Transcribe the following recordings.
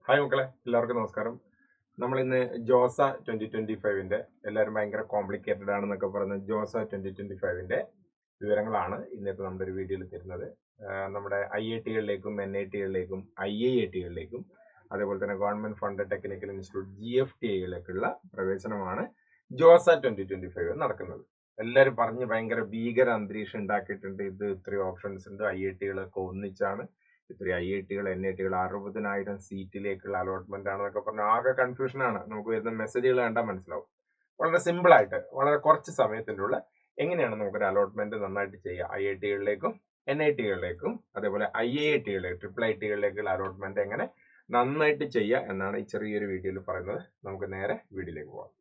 Hi മക്കളെ, എല്ലാവർക്കും നമസ്കാരം. നമ്മൾ ഇന്ന് ജോസ 2025 എല്ലാവരും ഭയങ്കര കോംപ്ലിക്കേറ്റഡ് ആണെന്നൊക്കെ പറഞ്ഞ് ജോസ 2025 വിവരങ്ങളാണ് ഇന്നത്തെ നമ്മുടെ ഒരു വീഡിയോയിൽ തരുന്നത്. നമ്മുടെ IIT-കളിലേക്കും NIT-കളിലേക്കും IIIT-കളിലേക്കും അതേപോലെ തന്നെ ഗവൺമെന്റ് ഫണ്ട് ടെക്നിക്കൽ ഇൻസ്റ്റിറ്റ്യൂട്ട് GFTIകളിലേക്കുള്ള പ്രവേശനമാണ് ജോസ 2025 നടക്കുന്നത്. എല്ലാവരും പറഞ്ഞ് ഭയങ്കര ഭീകര അന്തരീക്ഷം ഉണ്ടാക്കിയിട്ടുണ്ട്. ഇത് ഇത്രയും ഓപ്ഷൻസ് ഉണ്ട്, IIT-കളൊക്കെ ഒന്നിച്ചാണ്, ഇത്രയും IIT-കൾ NIT-കൾ 60,000 സീറ്റിലേക്കുള്ള അലോട്ട്മെന്റ് ആണെന്നൊക്കെ പറഞ്ഞാൽ ആകെ കൺഫ്യൂഷൻ ആണ്. നമുക്ക് വരുന്ന മെസ്സേജുകൾ കണ്ടാൽ മനസ്സിലാവും. വളരെ സിമ്പിൾ ആയിട്ട് വളരെ കുറച്ച് സമയത്തിൻ്റെ ഉള്ള എങ്ങനെയാണ് നമുക്കൊരു അലോട്ട്മെന്റ് നന്നായിട്ട് ചെയ്യുക. IIT-കളിലേക്കും NIT-കളിലേക്കും അതേപോലെ IIIT-കളിലേക്ക് IIIT-കളിലേക്കുള്ള അലോട്ട്മെന്റ് എങ്ങനെ നന്നായിട്ട് ചെയ്യുക എന്നാണ് ഈ ചെറിയൊരു വീഡിയോയിൽ പറയുന്നത്. നമുക്ക് നേരെ വീഡിയോയിലേക്ക് പോകാം.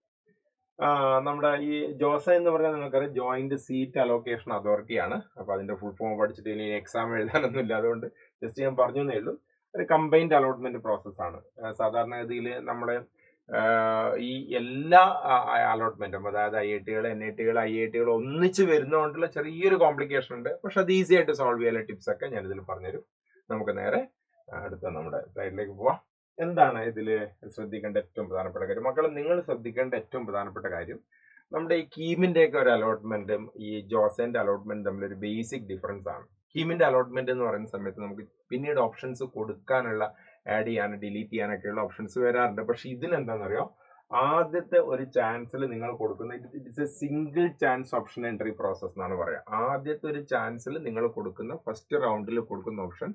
നമ്മുടെ ഈ ജോസ എന്ന് പറഞ്ഞാൽ നിങ്ങൾക്കറിയാം, ജോയിന്റ് സീറ്റ് അലോക്കേഷൻ അതോറിറ്റി ആണ്. അപ്പൊ അതിന്റെ ഫുൾ ഫോം പഠിച്ചിട്ട് ഇനി എക്സാം എഴുതാനൊന്നും ഇല്ല, അതുകൊണ്ട് ജസ്റ്റ് ഞാൻ പറഞ്ഞേ ഉള്ളൂ. ഒരു കമ്പൈൻഡ് അലോട്ട്മെന്റ് പ്രോസസ് ആണ്. സാധാരണഗതിയിൽ നമ്മുടെ ഈ എല്ലാ അലോട്ട്മെന്റും, അതായത് IIT-കൾ NIT-കൾ IIT-കൾ ഒന്നിച്ച് വരുന്നതുകൊണ്ടുള്ള ചെറിയൊരു കോംപ്ലിക്കേഷൻ ഉണ്ട്. പക്ഷെ അത് ഈസി ആയിട്ട് സോൾവ് ചെയ്യാനുള്ള ടിപ്സ് ഒക്കെ ഞാൻ ഇതിൽ പറഞ്ഞുതരും. നമുക്ക് നേരെ അടുത്ത നമ്മുടെ സ്ലൈഡിലേക്ക് പോവാം. എന്താണ് ഇതിൽ ശ്രദ്ധിക്കേണ്ട ഏറ്റവും പ്രധാനപ്പെട്ട കാര്യം? മക്കൾ, നിങ്ങൾ ശ്രദ്ധിക്കേണ്ട ഏറ്റവും പ്രധാനപ്പെട്ട കാര്യം, നമ്മുടെ ഈ കീമിന്റെ ഒക്കെ ഒരു അലോട്ട്മെന്റും ഈ ജോസന്റെ അലോട്ട്മെന്റും തമ്മിൽ ഒരു ബേസിക് ഡിഫറൻസ് ആണ്. കീമിന്റെ അലോട്ട്മെന്റ് എന്ന് പറയുന്ന സമയത്ത് നമുക്ക് പിന്നീട് ഓപ്ഷൻസ് കൊടുക്കാനുള്ള, ആഡ് ചെയ്യാനും ഡിലീറ്റ് ചെയ്യാനൊക്കെയുള്ള ഓപ്ഷൻസ് വരാറുണ്ട്. പക്ഷെ ഇതിലെന്താണെന്നറിയോ, ആദ്യത്തെ ഒരു ചാൻസിൽ നിങ്ങൾ കൊടുക്കുന്ന, it's A single chance option entry process എന്നാണ് പറയുക. ആദ്യത്തെ ഒരു ചാൻസിൽ നിങ്ങൾ കൊടുക്കുന്ന, ഫസ്റ്റ് റൗണ്ടിൽ കൊടുക്കുന്ന ഓപ്ഷൻ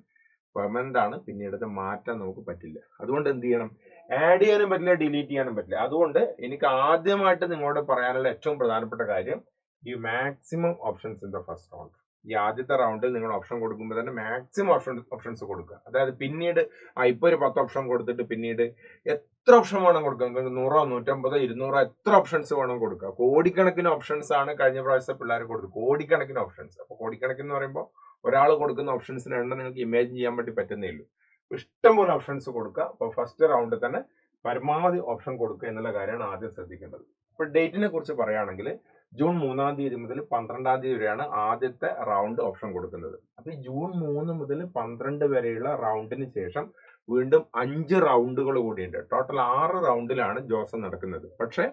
പെർമനന്റ് ആണ്, പിന്നീട് അത് മാറ്റാൻ നമുക്ക് പറ്റില്ല. അതുകൊണ്ട് എന്ത് ചെയ്യണം? ആഡ് ചെയ്യാനും പറ്റില്ല, ഡിലീറ്റ് ചെയ്യാനും പറ്റില്ല. അതുകൊണ്ട് എനിക്ക് ആദ്യമായിട്ട് നിങ്ങളോട് പറയാനുള്ള ഏറ്റവും പ്രധാനപ്പെട്ട കാര്യം, ഈ maximum options in the first round. ഈ ആദ്യത്തെ റൗണ്ടിൽ നിങ്ങൾ ഓപ്ഷൻ കൊടുക്കുമ്പോൾ തന്നെ മാക്സിമം ഓപ്ഷൻസ് കൊടുക്കുക. അതായത് പിന്നീട് ഇപ്പൊ ഒരു 10 ഓപ്ഷൻ കൊടുത്തിട്ട് പിന്നീട് എത്ര ഓപ്ഷൻ വേണം കൊടുക്കുക? 100, 150, 200 എത്ര ഓപ്ഷൻസ് വേണം കൊടുക്കുക? കോടിക്കണക്കിന് ഓപ്ഷൻസ് ആണ് കഴിഞ്ഞ പ്രാവശ്യത്തെ പിള്ളേർ കൊടുത്തത്. കോടിക്കണക്കിന് ഓപ്ഷൻസ്. അപ്പൊ കോടിക്കണക്കിന് എന്ന് പറയുമ്പോൾ ഒരാൾ കൊടുക്കുന്ന ഓപ്ഷൻസിന് എണ്ണം നിങ്ങൾക്ക് ഇമാജിൻ ചെയ്യാൻ വേണ്ടി പറ്റുന്നേ ഉള്ളൂ. ഇഷ്ടംപോലെ ഓപ്ഷൻസ് കൊടുക്കുക. അപ്പോൾ ഫസ്റ്റ് റൗണ്ടിൽ തന്നെ പരമാവധി ഓപ്ഷൻ കൊടുക്കുക എന്നുള്ള കാര്യമാണ് ആദ്യം ശ്രദ്ധിക്കേണ്ടത്. ഇപ്പൊ ഡേറ്റിനെ കുറിച്ച് പറയുകയാണെങ്കിൽ ജൂൺ 3-ാം തീയതി മുതൽ 12-ാം തീയതി വരെയാണ് ആദ്യത്തെ റൗണ്ട് ഓപ്ഷൻ കൊടുക്കുന്നത്. അപ്പൊ ഈ ജൂൺ 3 മുതൽ 12 വരെയുള്ള റൗണ്ടിന് ശേഷം വീണ്ടും 5 റൗണ്ടുകൾ കൂടിയുണ്ട്. ടോട്ടൽ 6 റൗണ്ടിലാണ് ജോസ നടക്കുന്നത്. പക്ഷെ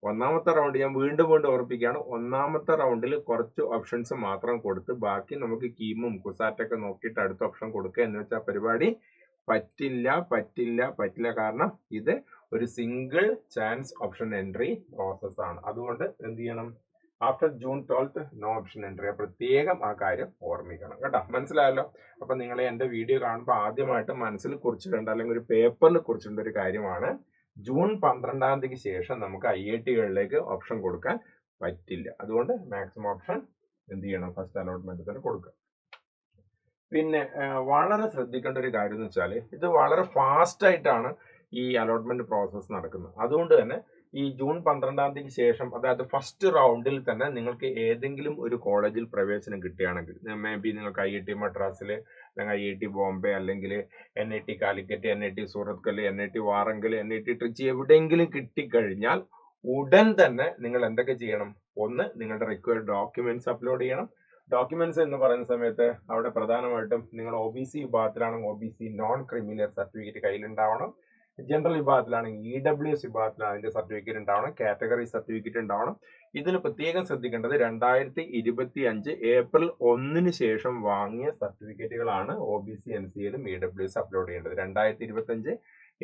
ഒന്നാമത്തെ റൗണ്ട് ഞാൻ വീണ്ടും ഓർപ്പിക്കുകയാണ്, ഒന്നാമത്തെ റൗണ്ടിൽ കുറച്ച് ഓപ്ഷൻസ് മാത്രം കൊടുത്ത് ബാക്കി നമുക്ക് കീമും കുസാറ്റൊക്കെ നോക്കിയിട്ട് അടുത്ത ഓപ്ഷൻ കൊടുക്കുക എന്ന് വെച്ചാൽ പരിപാടി പറ്റില്ല. കാരണം ഇത് ഒരു single chance option entry process ആണ്. അതുകൊണ്ട് എന്ത് ചെയ്യണം? After June 12 no option entry. പ്രത്യേകം ആ കാര്യം ഓർമ്മിക്കണം കേട്ടോ. മനസ്സിലായല്ലോ? അപ്പൊ നിങ്ങൾ എന്റെ വീഡിയോ കാണുമ്പോൾ ആദ്യമായിട്ട് മനസ്സിൽ കുറിച്ചിടേണ്ട, അല്ലെങ്കിൽ ഒരു പേപ്പറിൽ കുറിച്ചിടേണ്ട ഒരു കാര്യമാണ്, ജൂൺ 12-ാം തീയതിക്ക് ശേഷം നമുക്ക് IIT-കളിലേക്ക് ഓപ്ഷൻ കൊടുക്കാൻ പറ്റില്ല. അതുകൊണ്ട് മാക്സിമം ഓപ്ഷൻ എന്ത് ചെയ്യണം? ഫസ്റ്റ് അലോട്ട്മെന്റ് തന്നെ കൊടുക്കുക. പിന്നെ വളരെ ശ്രദ്ധിക്കേണ്ട ഒരു കാര്യം എന്ന് വെച്ചാൽ, ഇത് വളരെ ഫാസ്റ്റ് ആയിട്ടാണ് ഈ അലോട്ട്മെന്റ് പ്രോസസ്സ് നടക്കുന്നത്. അതുകൊണ്ട് തന്നെ ഈ ജൂൺ 12-ാം തീയതിക്ക് ശേഷം, അതായത് ഫസ്റ്റ് റൗണ്ടിൽ തന്നെ നിങ്ങൾക്ക് ഏതെങ്കിലും ഒരു കോളേജിൽ പ്രവേശനം കിട്ടുകയാണെങ്കിൽ, മേ ബി നിങ്ങൾക്ക് IIT മദ്രാസിൽ, അല്ലെങ്കിൽ IIT ബോംബെ, അല്ലെങ്കിൽ NIT കാലിക്കറ്റ്, NIT സൂറത്ത്, NIT വാറങ്കൽ, NIT ട്രിച്ചി എവിടെയെങ്കിലും കിട്ടിക്കഴിഞ്ഞാൽ ഉടൻ തന്നെ നിങ്ങൾ എന്തൊക്കെ ചെയ്യണം? ഒന്ന്, നിങ്ങളുടെ റിക്വയർഡ് ഡോക്യുമെന്റ്സ് അപ്ലോഡ് ചെയ്യണം. ഡോക്യുമെന്റ്സ് എന്ന് പറയുന്ന സമയത്ത് അവിടെ പ്രധാനമായിട്ടും നിങ്ങൾ OBC വിഭാഗത്തിലാണെങ്കിൽ OBC നോൺ ക്രിമിനൽ സർട്ടിഫിക്കറ്റ് കയ്യിലുണ്ടാവണം. ജനറൽ വിഭാഗത്തിലാണെങ്കിൽ EWS വിഭാഗത്തിലാണ് അതിന്റെ സർട്ടിഫിക്കറ്റ് ഉണ്ടാവണം. കാറ്റഗറി സർട്ടിഫിക്കറ്റ് ഉണ്ടാവണം. ഇതിൽ പ്രത്യേകം ശ്രദ്ധിക്കേണ്ടത് 2025 ഏപ്രിൽ 1-ന് ശേഷം വാങ്ങിയ സർട്ടിഫിക്കറ്റുകളാണ് OBC NCLും EWS അപ്ലോഡ് ചെയ്യേണ്ടത്. 2025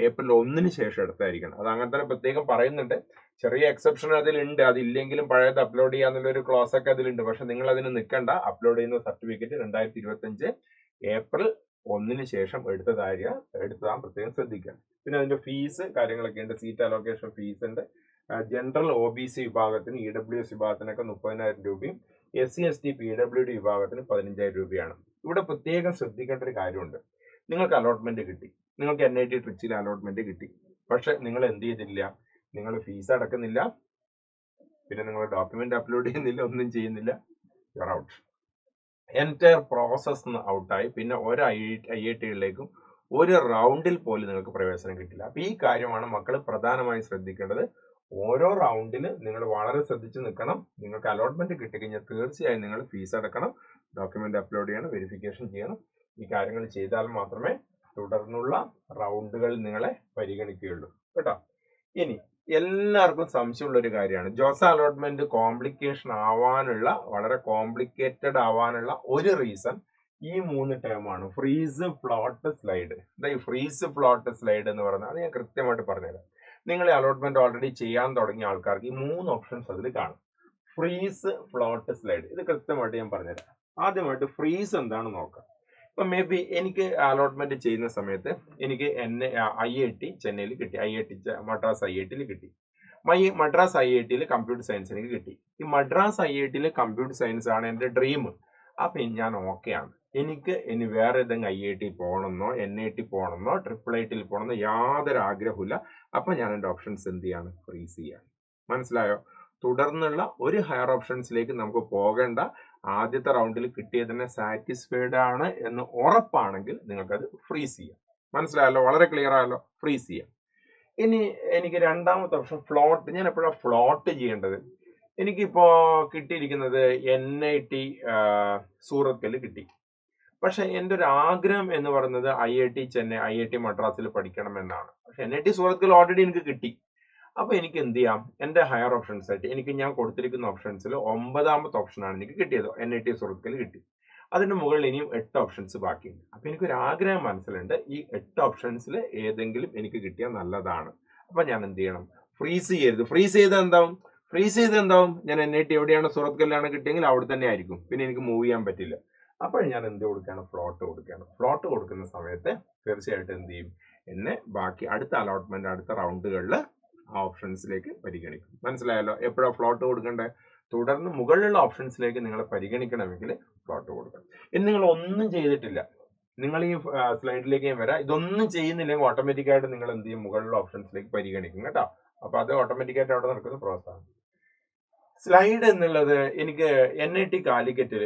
ഏപ്രിൽ 1-ന് ശേഷം എടുത്തായിരിക്കണം. അത് അങ്ങനെ തന്നെ പ്രത്യേകം പറയുന്നുണ്ട്. ചെറിയ എക്സെപ്ഷൻ അതിലുണ്ട്. അതില്ലെങ്കിലും പഴയത് അപ്ലോഡ് ചെയ്യാന്നുള്ള ഒരു ക്ലോസ് ഒക്കെ അതിലുണ്ട്. പക്ഷെ നിങ്ങൾ അതിന് നിൽക്കണ്ട. അപ്ലോഡ് ചെയ്യുന്ന സർട്ടിഫിക്കറ്റ് 2025 ഏപ്രിൽ 1-ന് ശേഷം എടുത്തതാൻ പ്രത്യേകം ശ്രദ്ധിക്കുക. പിന്നെ അതിന്റെ ഫീസ് കാര്യങ്ങളൊക്കെ ഉണ്ട്. സീറ്റ് അലോക്കേഷൻ ഫീസ് ഉണ്ട്. ജനറൽ OBC വിഭാഗത്തിന്, EWS വിഭാഗത്തിനൊക്കെ 30,000 രൂപയും SC/ST PWD വിഭാഗത്തിന് 15,000 രൂപയാണ്. ഇവിടെ പ്രത്യേകം ശ്രദ്ധിക്കേണ്ട ഒരു കാര്യമുണ്ട്. നിങ്ങൾക്ക് അലോട്ട്മെന്റ് കിട്ടി, നിങ്ങൾക്ക് NIT ട്രിച്ചിൽ അലോട്ട്മെന്റ് കിട്ടി. പക്ഷെ നിങ്ങൾ എന്ത് ചെയ്തില്ല? നിങ്ങൾ ഫീസ് അടക്കുന്നില്ല, പിന്നെ നിങ്ങൾ ഡോക്യുമെന്റ് അപ്ലോഡ് ചെയ്യുന്നില്ല, ഒന്നും ചെയ്യുന്നില്ല. You are out. Entire process ഔട്ടായി. പിന്നെ ഒരു IIT-കളിലേക്കും ഒരു റൗണ്ടിൽ പോലും നിങ്ങൾക്ക് പ്രവേശനം കിട്ടില്ല. അപ്പൊ ഈ കാര്യമാണ് മക്കൾ പ്രധാനമായും ശ്രദ്ധിക്കേണ്ടത്. ഓരോ റൗണ്ടിൽ നിങ്ങൾ വളരെ ശ്രദ്ധിച്ച് നിൽക്കണം. നിങ്ങൾക്ക് അലോട്ട്മെന്റ് കിട്ടിക്കഴിഞ്ഞാൽ തീർച്ചയായും നിങ്ങൾ ഫീസ് അടക്കണം, ഡോക്യുമെന്റ് അപ്ലോഡ് ചെയ്യണം, വെരിഫിക്കേഷൻ ചെയ്യണം. ഈ കാര്യങ്ങൾ ചെയ്താൽ മാത്രമേ തുടർന്നുള്ള റൗണ്ടുകൾ നിങ്ങളെ പരിഗണിക്കുകയുള്ളൂ കേട്ടോ. ഇനി എല്ലാവർക്കും സംശയമുള്ള ഒരു കാര്യമാണ്, ജോസ അലോട്ട്മെന്റ് കോംപ്ലിക്കേഷൻ ആവാനുള്ള, വളരെ കോംപ്ലിക്കേറ്റഡ് ആവാനുള്ള ഒരു റീസൺ ഈ 3 ടേമാണ്: ഫ്രീസ്, പ്ലോട്ട്, സ്ലൈഡ്. ഈ ഫ്രീസ്, പ്ലോട്ട്, സ്ലൈഡ് എന്ന് പറയുന്നത് അത് ഞാൻ കൃത്യമായിട്ട് പറഞ്ഞുതരാം. നിങ്ങൾ അലോട്ട്മെന്റ് ഓൾറെഡി ചെയ്യാൻ തുടങ്ങിയ ആൾക്കാർക്ക് ഈ 3 ഓപ്ഷൻസ് അതിൽ കാണും: ഫ്രീസ്, പ്ലോട്ട്, സ്ലൈഡ്. ഇത് കൃത്യമായിട്ട് ഞാൻ പറഞ്ഞുതരാം. ആദ്യമായിട്ട് ഫ്രീസ് എന്താണെന്ന് നോക്കാം. ഇപ്പൊ മേ ബി എനിക്ക് അലോട്ട്മെന്റ് ചെയ്യുന്ന സമയത്ത് എനിക്ക് IIT ചെന്നൈയിൽ കിട്ടി, മദ്രാസ് IITയിൽ കിട്ടി, മദ്രാസ് IITയിൽ കമ്പ്യൂട്ടർ സയൻസ് എനിക്ക് കിട്ടി. ഈ മദ്രാസ് IITയിലെ കമ്പ്യൂട്ടർ സയൻസ് ആണ് എൻ്റെ ഡ്രീം. അപ്പൊ ഞാൻ ഓക്കെയാണ്. എനിക്ക് ഇനി വേറെ ഏതെങ്കിലും IIT പോകണമെന്നോ NIT പോകണമെന്നോ IIITയിൽ പോകണമെന്നോ യാതൊരു ആഗ്രഹമില്ല. അപ്പൊ ഞാൻ എൻ്റെ ഓപ്ഷൻസ് എന്ത് ചെയ്യാണ്? ഫ്രീസ് ചെയ്യാണ്. മനസ്സിലായോ? തുടർന്നുള്ള ഒരു ഹയർ ഓപ്ഷൻസിലേക്ക് നമുക്ക് പോകേണ്ട. ആദ്യത്തെ റൗണ്ടിൽ കിട്ടിയതിനെ സാറ്റിസ്ഫൈഡ് ആണ് എന്ന് ഉറപ്പാണെങ്കിൽ നിങ്ങൾക്കത് ഫ്രീസ് ചെയ്യാം. മനസ്സിലായല്ലോ? വളരെ ക്ലിയർ ആയല്ലോ? ഫ്രീസ് ചെയ്യാം. ഇനി എനിക്ക് രണ്ടാമത്തെ ഓപ്ഷൻ ഫ്ലോട്ട്. ഞാൻ എപ്പോഴാണ് ഫ്ലോട്ട് ചെയ്യേണ്ടത്? എനിക്കിപ്പോ കിട്ടിയിരിക്കുന്നത് NIT സൂറത്തിൽ കിട്ടി. പക്ഷെ എൻ്റെ ഒരു ആഗ്രഹം എന്ന് പറയുന്നത് IIT ചെന്നൈ, IIT മദ്രാസിൽ പഠിക്കണം എന്നാണ്. പക്ഷെ NIT സൂറത്തിൽ ഓൾറെഡി എനിക്ക് കിട്ടി. അപ്പൊ എനിക്ക് എന്ത് ചെയ്യാം? എൻ്റെ ഹയർ ഓപ്ഷൻസ് ആയിട്ട് ഞാൻ കൊടുത്തിരിക്കുന്ന ഓപ്ഷൻസിൽ 9ാമത്തെ ഓപ്ഷനാണ് എനിക്ക് കിട്ടിയത്. NIT സൂറത്തിൽ കിട്ടി. അതിന് മുകളിൽ ഇനിയും 8 ഓപ്ഷൻസ് ബാക്കിയുണ്ട്. അപ്പൊ എനിക്കൊരു ആഗ്രഹം മനസ്സിലുണ്ട്, ഈ 8 ഓപ്ഷൻസിൽ ഏതെങ്കിലും എനിക്ക് കിട്ടിയാൽ നല്ലതാണ്. അപ്പൊ ഞാൻ എന്ത് ചെയ്യണം? ഫ്രീസ് ചെയ്യരുത്. ഫ്രീസ് ചെയ്ത് എന്താവും? ഞാൻ NIT എവിടെയാണ്, സൂറത്തിലാണ് കിട്ടിയെങ്കിൽ അവിടെ തന്നെ ആയിരിക്കും. പിന്നെ എനിക്ക് മൂവ് ചെയ്യാൻ പറ്റില്ല. അപ്പോൾ ഞാൻ എന്ത് കൊടുക്കുകയാണ്? ഫ്ലോട്ട് കൊടുക്കുകയാണ്. ഫ്ലോട്ട് കൊടുക്കുന്ന സമയത്ത് തീർച്ചയായിട്ടും എന്ത് ചെയ്യും? എന്നെ ബാക്കി അടുത്ത അലോട്ട്മെന്റ്, അടുത്ത റൗണ്ടുകളിൽ ആ ഓപ്ഷൻസിലേക്ക് പരിഗണിക്കും. മനസ്സിലായല്ലോ? എപ്പോഴാണ് ഫ്ലോട്ട് കൊടുക്കേണ്ടത്? തുടർന്ന് മുകളിലുള്ള ഓപ്ഷൻസിലേക്ക് നിങ്ങളെ പരിഗണിക്കണമെങ്കിൽ ഫ്ലോട്ട് കൊടുക്കണം. ഇനി നിങ്ങൾ ഒന്നും ചെയ്തിട്ടില്ല, നിങ്ങൾ ഈ സ്ലൈഡിലേക്ക് ഞാൻ വരാം, ഇതൊന്നും ചെയ്യുന്നില്ലെങ്കിൽ ഓട്ടോമാറ്റിക്കായിട്ട് നിങ്ങൾ എന്ത് ചെയ്യും? മുകളിലുള്ള ഓപ്ഷൻസിലേക്ക് പരിഗണിക്കും കേട്ടോ. അപ്പൊ അത് ഓട്ടോമാറ്റിക്കായിട്ട് അവിടെ നടക്കുന്ന പ്രോസസ്സാണ്. സ്ലൈഡ് എന്നുള്ളത് എനിക്ക് NIT കാലിക്കറ്റിൽ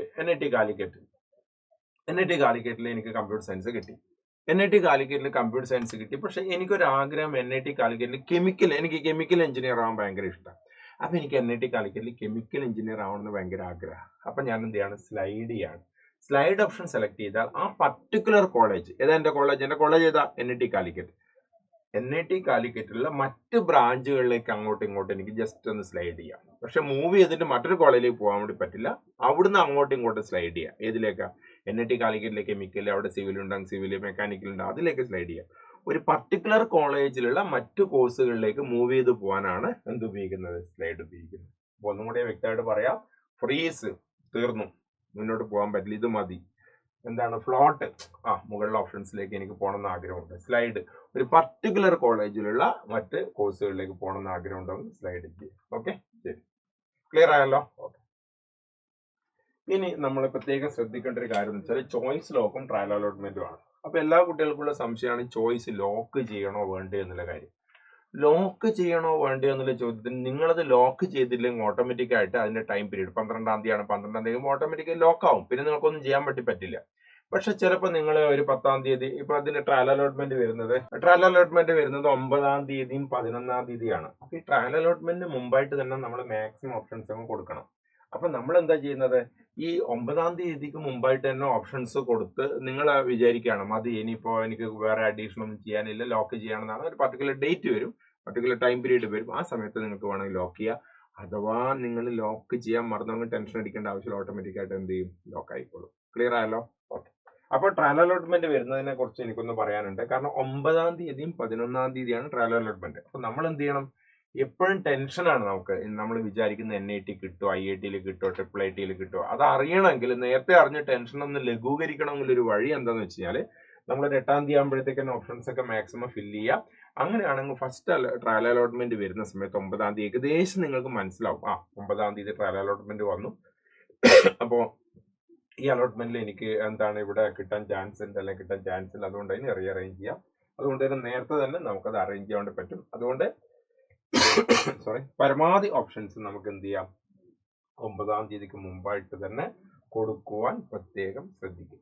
എനിക്ക് കമ്പ്യൂട്ടർ സയൻസ് കിട്ടി. NIT കാലിക്കറ്റിൽ കമ്പ്യൂട്ടർ സയൻസ് കിട്ടി. പക്ഷെ എനിക്കൊരു ആഗ്രഹം NIT കാലിക്കറ്റിൽ എനിക്ക് കെമിക്കൽ എഞ്ചിനീയർ ആവാൻ ഭയങ്കര ഇഷ്ടം. അപ്പൊ എനിക്ക് NIT കാലിക്കറ്റിൽ കെമിക്കൽ എഞ്ചിനീയർ ആവണമെന്ന് ഭയങ്കര ആഗ്രഹം. അപ്പൊ ഞാൻ എന്ത് ചെയ്യാണ്? സ്ലൈഡ് ചെയ്യാണ്. സ്ലൈഡ് ഓപ്ഷൻ സെലക്ട് ചെയ്താൽ ആ പർട്ടിക്കുലർ കോളേജ് ഏതാ? എൻ്റെ കോളേജ് ഏതാ? NIT കാലിക്കറ്റ്. NIT കാലിക്കറ്റിലുള്ള മറ്റ് ബ്രാഞ്ചുകളിലേക്ക് അങ്ങോട്ടും ഇങ്ങോട്ടും എനിക്ക് ജസ്റ്റ് ഒന്ന് സ്ലൈഡ് ചെയ്യാം. പക്ഷെ മൂവ് ചെയ്തിട്ട് മറ്റൊരു കോളേജിലേക്ക് പോകാൻ വേണ്ടി പറ്റില്ല. അവിടുന്ന് അങ്ങോട്ടും ഇങ്ങോട്ടും സ്ലൈഡ് ചെയ്യാം. ഏതിലേക്കാ? NIT കാലിക്കറ്റിലെ കെമിക്കൽ, അവിടെ സിവിൽ ഉണ്ടാകും, സിവിൽ മെക്കാനിക്കൽ ഉണ്ടാകും, അതിലേക്ക് സ്ലൈഡ് ചെയ്യാം. ഒരു പർട്ടിക്കുലർ കോളേജിലുള്ള മറ്റു കോഴ്സുകളിലേക്ക് മൂവ് ചെയ്ത് പോകാനാണ് എന്ത് ഉപയോഗിക്കുന്നത്? സ്ലൈഡ് ഉപയോഗിക്കുന്നത്. അപ്പോൾ ഒന്നും കൂടെ വ്യക്തമായിട്ട് പറയാം: ഫ്രീസ് തീർന്നു, മുന്നോട്ട് പോകാൻ പറ്റില്ല, ഇത് മതി. എന്താണ്? ഫ്ലോട്ട്, മുകളിലെ ഓപ്ഷൻസിലേക്ക് എനിക്ക് പോകണമെന്ന് ആഗ്രഹമുണ്ട്. സ്ലൈഡ്, ഒരു പർട്ടിക്കുലർ കോളേജിലുള്ള മറ്റ് കോഴ്സുകളിലേക്ക് പോകണമെന്ന് ആഗ്രഹം ഉണ്ടാവും, സ്ലൈഡ് ചെയ്യും. ഓക്കെ, ശരി, ക്ലിയർ ആയല്ലോ? ഓക്കെ. ഇനി നമ്മൾ പ്രത്യേകം ശ്രദ്ധിക്കേണ്ട ഒരു കാര്യം എന്ന് വെച്ചാൽ ചോയ്സ് ലോക്കും ട്രയൽ അലോട്ട്മെന്റും ആണ്. അപ്പൊ എല്ലാ കുട്ടികൾക്കുള്ള സംശയമാണ് ചോയ്സ് ലോക്ക് ചെയ്യണോ വേണ്ടയോ എന്നുള്ള കാര്യം. ലോക്ക് ചെയ്യണോ വേണ്ടയോ എന്നുള്ള ചോദ്യത്തിന് നിങ്ങളത് ലോക്ക് ചെയ്തില്ലെങ്കിൽ ഓട്ടോമാറ്റിക് ആയിട്ട് അതിന്റെ ടൈം പീരീഡ് 12ാം തീയതിയാണ്, 12ാം തീയതി ഓട്ടോമാറ്റിക്കലി ലോക്ക് ആവും. പിന്നെ നിങ്ങൾക്കൊന്നും ചെയ്യാൻ പറ്റില്ല. പക്ഷെ ചിലപ്പോൾ നിങ്ങൾ ഒരു 10ാം തീയതി, ഇപ്പൊ അതിന്റെ ട്രയൽ അലോട്ട്മെന്റ് വരുന്നത് 9ാം തീയതിയും 11ാം തീയതിയാണ്. അപ്പൊ ഈ ട്രയൽ അലോട്ട്മെന്റിന് മുമ്പായിട്ട് തന്നെ നമ്മൾ മാക്സിമം ഓപ്ഷൻസ് അങ്ങ് കൊടുക്കണം. അപ്പൊ നമ്മൾ എന്താ ചെയ്യുന്നത്? ഈ 9ാം തീയതിക്ക് മുമ്പായിട്ട് തന്നെ ഓപ്ഷൻസ് കൊടുത്ത് നിങ്ങൾ വിചാരിക്കുകയാണ് മതി, ഇനിയിപ്പോ എനിക്ക് വേറെ അഡീഷൻ ഒന്നും ചെയ്യാനില്ല, ലോക്ക് ചെയ്യാണെന്നാണ്. ഒരു പർട്ടിക്കുലർ ഡേറ്റ് വരും, പർട്ടിക്കുലർ ടൈം പീരീഡ് വരും. ആ സമയത്ത് നിങ്ങൾക്ക് വേണമെങ്കിൽ ലോക്ക് ചെയ്യാം. അഥവാ നിങ്ങൾ ലോക്ക് ചെയ്യാൻ മറന്നവங்க ടെൻഷൻ അടിക്കേണ്ട ആവശ്യമില്ല, ഓട്ടോമാറ്റിക് ആയിട്ട് എന്ത് ചെയ്യും? ലോക്ക് ആയിക്കോളും. ക്ലിയർ ആയല്ലോ? ഓക്കെ. അപ്പോൾ ട്രയൽ അലോട്ട്മെന്റ് വരുന്നതിനെ കുറിച്ച് എനിക്കൊന്ന് പറയാനുണ്ട്. കാരണം 9ാം തീയതിയും 11ാം തീയതിയാണ് ട്രയൽ അലോട്ട്മെന്റ്. അപ്പൊ നമ്മൾ എന്ത് ചെയ്യണം? എപ്പോഴും ടെൻഷനാണ് നമുക്ക്. നമ്മൾ വിചാരിക്കുന്ന NIT കിട്ടുമോ, IITയിൽ കിട്ടുമോ, IIITയിൽ കിട്ടുമോ? അത് അറിയണമെങ്കിൽ, നേരത്തെ അറിഞ്ഞ് ടെൻഷൻ ഒന്ന് ലഘൂകരിക്കണമെങ്കിൽ ഒരു വഴി എന്താന്ന് വെച്ച് കഴിഞ്ഞാൽ, നമ്മൾ 8ാം തീയതി ആകുമ്പോഴത്തേക്കും ഓപ്ഷൻസ് ഒക്കെ മാക്സിമം ഫില്ല് ചെയ്യുക. അങ്ങനെയാണെങ്കിൽ ഫസ്റ്റ് ട്രയൽ അലോട്ട്മെന്റ് വരുന്ന സമയത്ത് 9ാം തീയതി ഏകദേശം നിങ്ങൾക്ക് മനസ്സിലാവും, 9ാം തീയതി ട്രയൽ അലോട്ട്മെന്റ് വന്നു, അപ്പോൾ ഈ അലോട്ട്മെന്റിൽ എനിക്ക് എന്താണ് ഇവിടെ കിട്ടാൻ ചാൻസ് ഉണ്ട്, അല്ലെങ്കിൽ കിട്ടാൻ ചാൻസ് ഇല്ല, അതുകൊണ്ട് അതിന് റീഅറേഞ്ച് ചെയ്യാം. അതുകൊണ്ട് തന്നെ നേരത്തെ തന്നെ നമുക്കത് അറേഞ്ച് ചെയ്യാൻ വേണ്ടി പറ്റും. അതുകൊണ്ട് പരമാവധി ഓപ്ഷൻസ് നമുക്ക് എന്ത് ചെയ്യാം? 9ാം തീയതിക്ക് മുമ്പായിട്ട് തന്നെ കൊടുക്കുവാൻ പ്രത്യേകം ശ്രദ്ധിക്കും.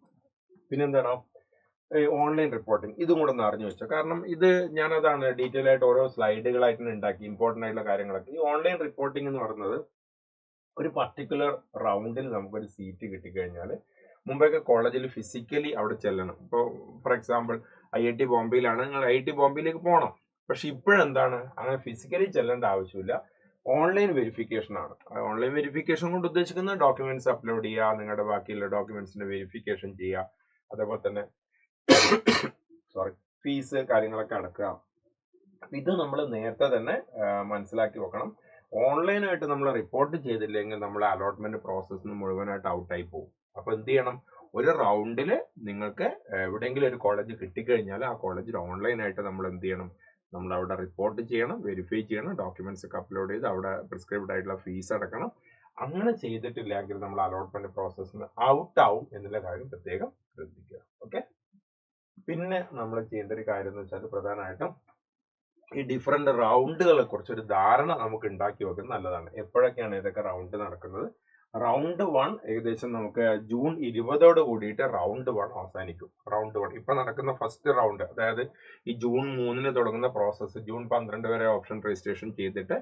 പിന്നെന്താണോ ഓൺലൈൻ റിപ്പോർട്ടിംഗ്, ഇതും കൂടെ ഒന്ന് അറിഞ്ഞു വെച്ചോ. കാരണം ഇത് ഞാനതാണ് ഡീറ്റെയിൽ ആയിട്ട് ഓരോ സ്ലൈഡുകളായിട്ട് ഉണ്ടാക്കി ഇമ്പോർട്ടൻ്റ് ആയിട്ടുള്ള കാര്യങ്ങളൊക്കെ. ഈ ഓൺലൈൻ റിപ്പോർട്ടിംഗ് എന്ന് പറയുന്നത് ഒരു പർട്ടിക്കുലർ റൗണ്ടിൽ നമുക്കൊരു സീറ്റ് കിട്ടിക്കഴിഞ്ഞാൽ മുമ്പൊക്കെ കോളേജിൽ ഫിസിക്കലി അവിടെ ചെല്ലണം. ഇപ്പോൾ ഫോർ എക്സാമ്പിൾ IIT ബോംബെയിലാണ്, നിങ്ങൾ IIT ബോംബെയിലേക്ക് പോകണം. പക്ഷെ ഇപ്പോഴെന്താണ്, അങ്ങനെ ഫിസിക്കലി ചെല്ലേണ്ട ആവശ്യമില്ല, ഓൺലൈൻ വെരിഫിക്കേഷൻ ആണ്. ഓൺലൈൻ വെരിഫിക്കേഷൻ കൊണ്ട് ഉദ്ദേശിക്കുന്നത് ഡോക്യുമെന്റ്സ് അപ്ലോഡ് ചെയ്യുക, നിങ്ങളുടെ ബാക്കിയുള്ള ഡോക്യുമെന്റ്സിന്റെ വെരിഫിക്കേഷൻ ചെയ്യുക, അതേപോലെ തന്നെ ഫീസ് കാര്യങ്ങളൊക്കെ അടക്കുക. ഇത് നമ്മൾ നേരത്തെ തന്നെ മനസ്സിലാക്കി വെക്കണം. ഓൺലൈനായിട്ട് നമ്മൾ റിപ്പോർട്ട് ചെയ്തില്ലെങ്കിൽ നമ്മൾ അലോട്ട്മെന്റ് പ്രോസസ്സിന് മുഴുവനായിട്ട് ഔട്ടായി പോകും. അപ്പൊ എന്ത് ചെയ്യണം, ഒരു റൗണ്ടിൽ നിങ്ങൾക്ക് എവിടെയെങ്കിലും ഒരു കോളേജ് കിട്ടിക്കഴിഞ്ഞാൽ ആ കോളേജിൽ ഓൺലൈനായിട്ട് നമ്മൾ എന്ത് ചെയ്യണം, നമ്മൾ അവിടെ റിപ്പോർട്ട് ചെയ്യണം, വെരിഫൈ ചെയ്യണം, ഡോക്യുമെന്റ്സ് ഒക്കെ അപ്ലോഡ് ചെയ്ത് അവിടെ പ്രിസ്ക്രൈബ്ഡ് ആയിട്ടുള്ള ഫീസ് അടക്കണം. അങ്ങനെ ചെയ്തിട്ടില്ലെങ്കിൽ നമ്മൾ അലോട്ട്മെന്റ് പ്രോസസ്സിന് ഔട്ട് ആവും എന്നുള്ള കാര്യം പ്രത്യേകം ശ്രദ്ധിക്കുക. ഓക്കെ. പിന്നെ നമ്മൾ ചെയ്യേണ്ട ഒരു കാര്യം എന്ന് വെച്ചാൽ പ്രധാനമായിട്ടും ഈ ഡിഫറെന്റ് റൗണ്ടുകളെ കുറിച്ച് ഒരു ധാരണ നമുക്ക് ഉണ്ടാക്കി വെക്കുന്നത് നല്ലതാണ്. എപ്പോഴൊക്കെയാണ് ഇതൊക്കെ റൗണ്ട് നടക്കുന്നത്? റൗണ്ട് 1 ഏകദേശം നമുക്ക് ജൂൺ 20 കൂടിയിട്ട് റൗണ്ട് 1 അവസാനിക്കും. റൗണ്ട് 1 ഇപ്പൊ നടക്കുന്ന ഫസ്റ്റ് റൗണ്ട്, അതായത് ഈ ജൂൺ 3 തുടങ്ങുന്ന പ്രോസസ്സ് ജൂൺ 12 വരെ ഓപ്ഷൻ രജിസ്ട്രേഷൻ ചെയ്തിട്ട്